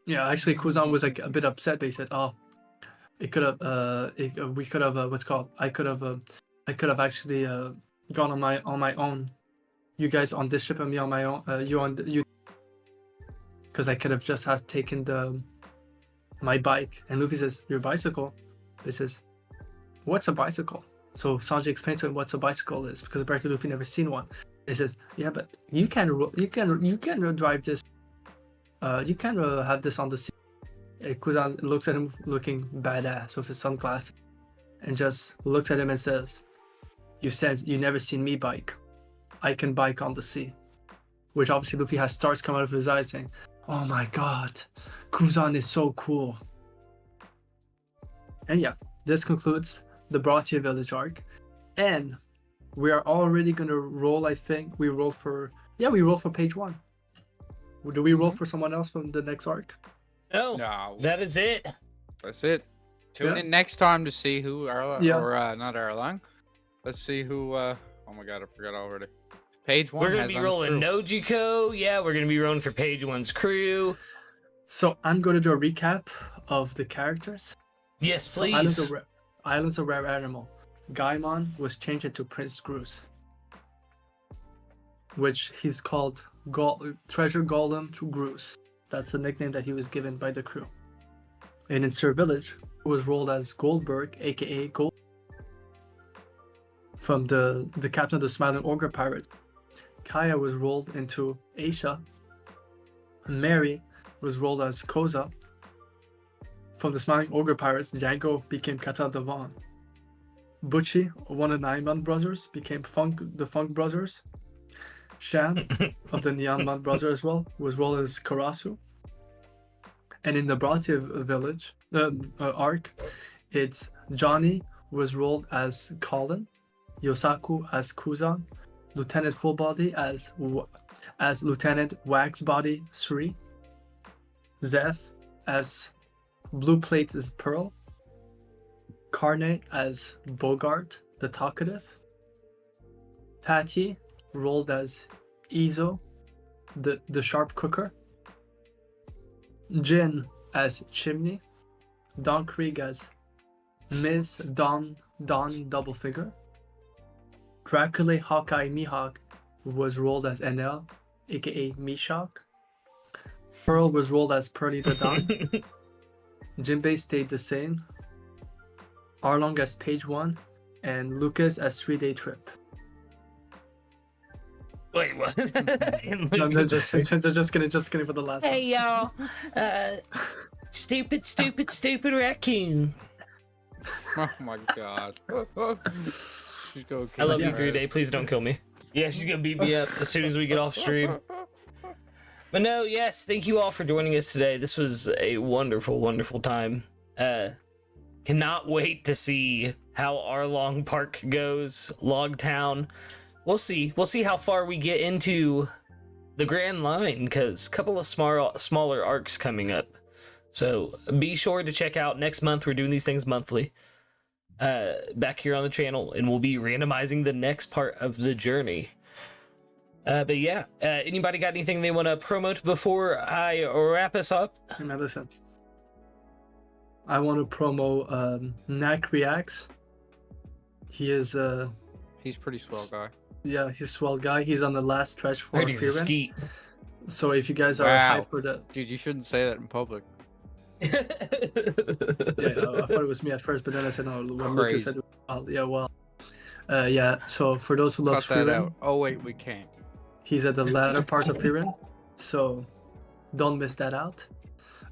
Yeah, actually, Kuzan was like a bit upset, but he said, "Oh, it could have, we could have, I could have actually gone on my own. You guys on this ship and me on my own. You, because I could have just had taken my bike." And Luffy says, "Your bicycle?" He says, "What's a bicycle?" So Sanji explains to him what a bicycle is, because apparently Luffy never seen one. He says, "Yeah, but you can drive this. You can have this on the sea." And Kuzan looks at him looking badass with his sunglasses, and just looks at him and says, "You said you never seen me bike. I can bike on the sea." Which obviously Luffy has stars come out of his eyes saying, "Oh my god, Kuzan is so cool." And yeah, this concludes the Baratie village arc, and we are already gonna roll. I think we roll for page 1. Do we roll for someone else from the next arc? No, No, that is it. that's it. Tune Yeah. in next time to see who Arla Yeah. or not Arlang. Let's see who. Oh my god, I forgot already. Page 1. We're gonna has be on his rolling crew. Nojiko. Yeah, we're gonna be rolling for page 1's crew. So I'm gonna do a recap of the characters. Yes, So please. Islands of Rare Animal. Gaimon was changed into Prince Groose, which he's called Treasure Golem to Groose. That's the nickname that he was given by the crew. And in Sir Village, it was rolled as Goldberg, aka Gold, from the captain of the Smiling Ogre Pirates. Kaya was rolled into Aisha. Mary was rolled as Koza. From the Smiling Ogre Pirates, Yango became Kata Devon. Butchie, one of the Nine Month Brothers, became the Funk Brothers. Shan, of the Neon Month Brothers as well, was rolled as Karasu. And in the Baratie village arc, it's Johnny was rolled as Colin, Yosaku as Kuzan, Lieutenant Fullbody as Lieutenant Waxbody Sri, Zeth as Blue Plate as Pearl, Carne as Bogart the Talkative, Patty rolled as Izo the Sharp Cooker, Jin as Chimney, Don Krieg as Ms. Don Double Figure, Dracula Hawkeye Mihawk was rolled as NL, aka Mishawk. Pearl was rolled as Pearly the Dawn. Jinbei stayed the same. Arlong as Page 1, and Lucas as 3-Day Trip. Wait, what? No, just kidding for the last one. Hey y'all, stupid raccoon. Oh my god. She's gonna I kill love you, your 3-Day. ass. Please don't kill me. Yeah, she's gonna beat me up as soon as we get off stream. But no, yes, thank you all for joining us today. This was a wonderful, wonderful time. Cannot wait to see how Arlong Park goes, Logtown. We'll see how far we get into the Grand Line, because a couple of smaller arcs coming up. So be sure to check out next month. We're doing these things monthly. Back here on the channel, and we'll be randomizing the next part of the journey. But yeah, anybody got anything they want to promote before I wrap us up? Now listen, I want to promo Knack Reacts. He is He's a pretty swell guy. yeah, he's a swell guy. He's on the last stretch for Heard he's a Fearin. skeet. So if you guys are Wow. hyped for the Dude, you shouldn't say that in public. yeah, I thought it was me at first, but then I said no. When Lucas said, yeah. So for those who love Cut that Fearin, out. Oh wait, we can't. he's at the latter part of Fearin, so don't miss that out.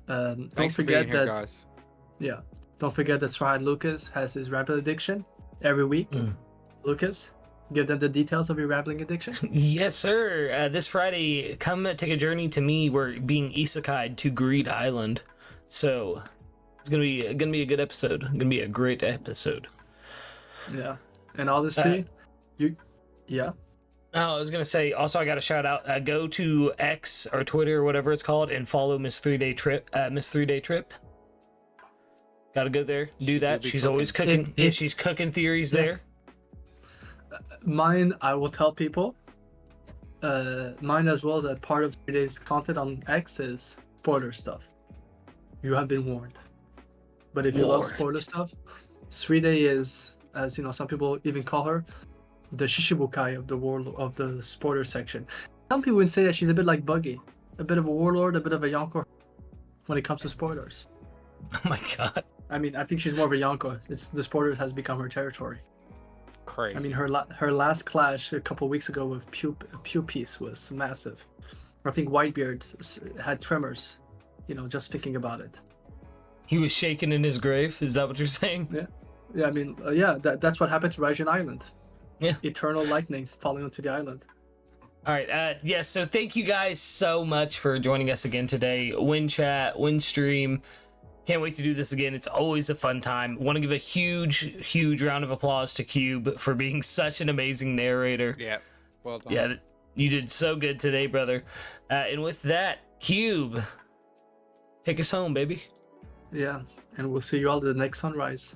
Don't Thanks for forget being here, that. guys. Yeah, don't forget that Stride Lucas has his rambling addiction every week. Lucas, give them the details of your rambling addiction. Yes, sir. This Friday, come take a journey to me. We're being isekai'd to Greed Island, so it's gonna be a good episode. Gonna be a great episode. Yeah, and honestly, yeah. Oh, I was gonna say. Also, I got a shout out. Go to X or Twitter or whatever it's called, and follow Miss 3-Day Trip. Miss 3-Day Trip. Gotta go there. Do She that. will be She's always cooking. cooking. Yeah, she's cooking theories Yeah. there. Mine, I will tell people. Mine as well, that part of 3 days content on X is spoiler stuff. You have been warned. But if you love Warned. spoiler stuff, 3-Day is, as you know, some people even call her the Shishibukai of the world of the spoiler section. Some people would say that she's a bit like Buggy, a bit of a warlord, a bit of a Yonko when it comes to spoilers. Oh my god. I mean, I think she's more of a Yonko. It's the spoilers has become her territory. Crazy. I mean, her last clash a couple weeks ago with Pew Piece was massive. I think Whitebeard had tremors, just thinking about it. He was shaking in his grave. Is that what you're saying? Yeah, I mean, that's what happened to Raijin Island. Yeah. Eternal lightning falling onto the island. All right. Yes. So thank you guys so much for joining us again today. Win chat, win stream. Can't wait to do this again. It's always a fun time. Want to give a huge round of applause to Kube for being such an amazing narrator. Yeah. Well done. Yeah, you did so good today, brother. And with that, Kube, take us home, baby. Yeah, and we'll see you all at the next sunrise.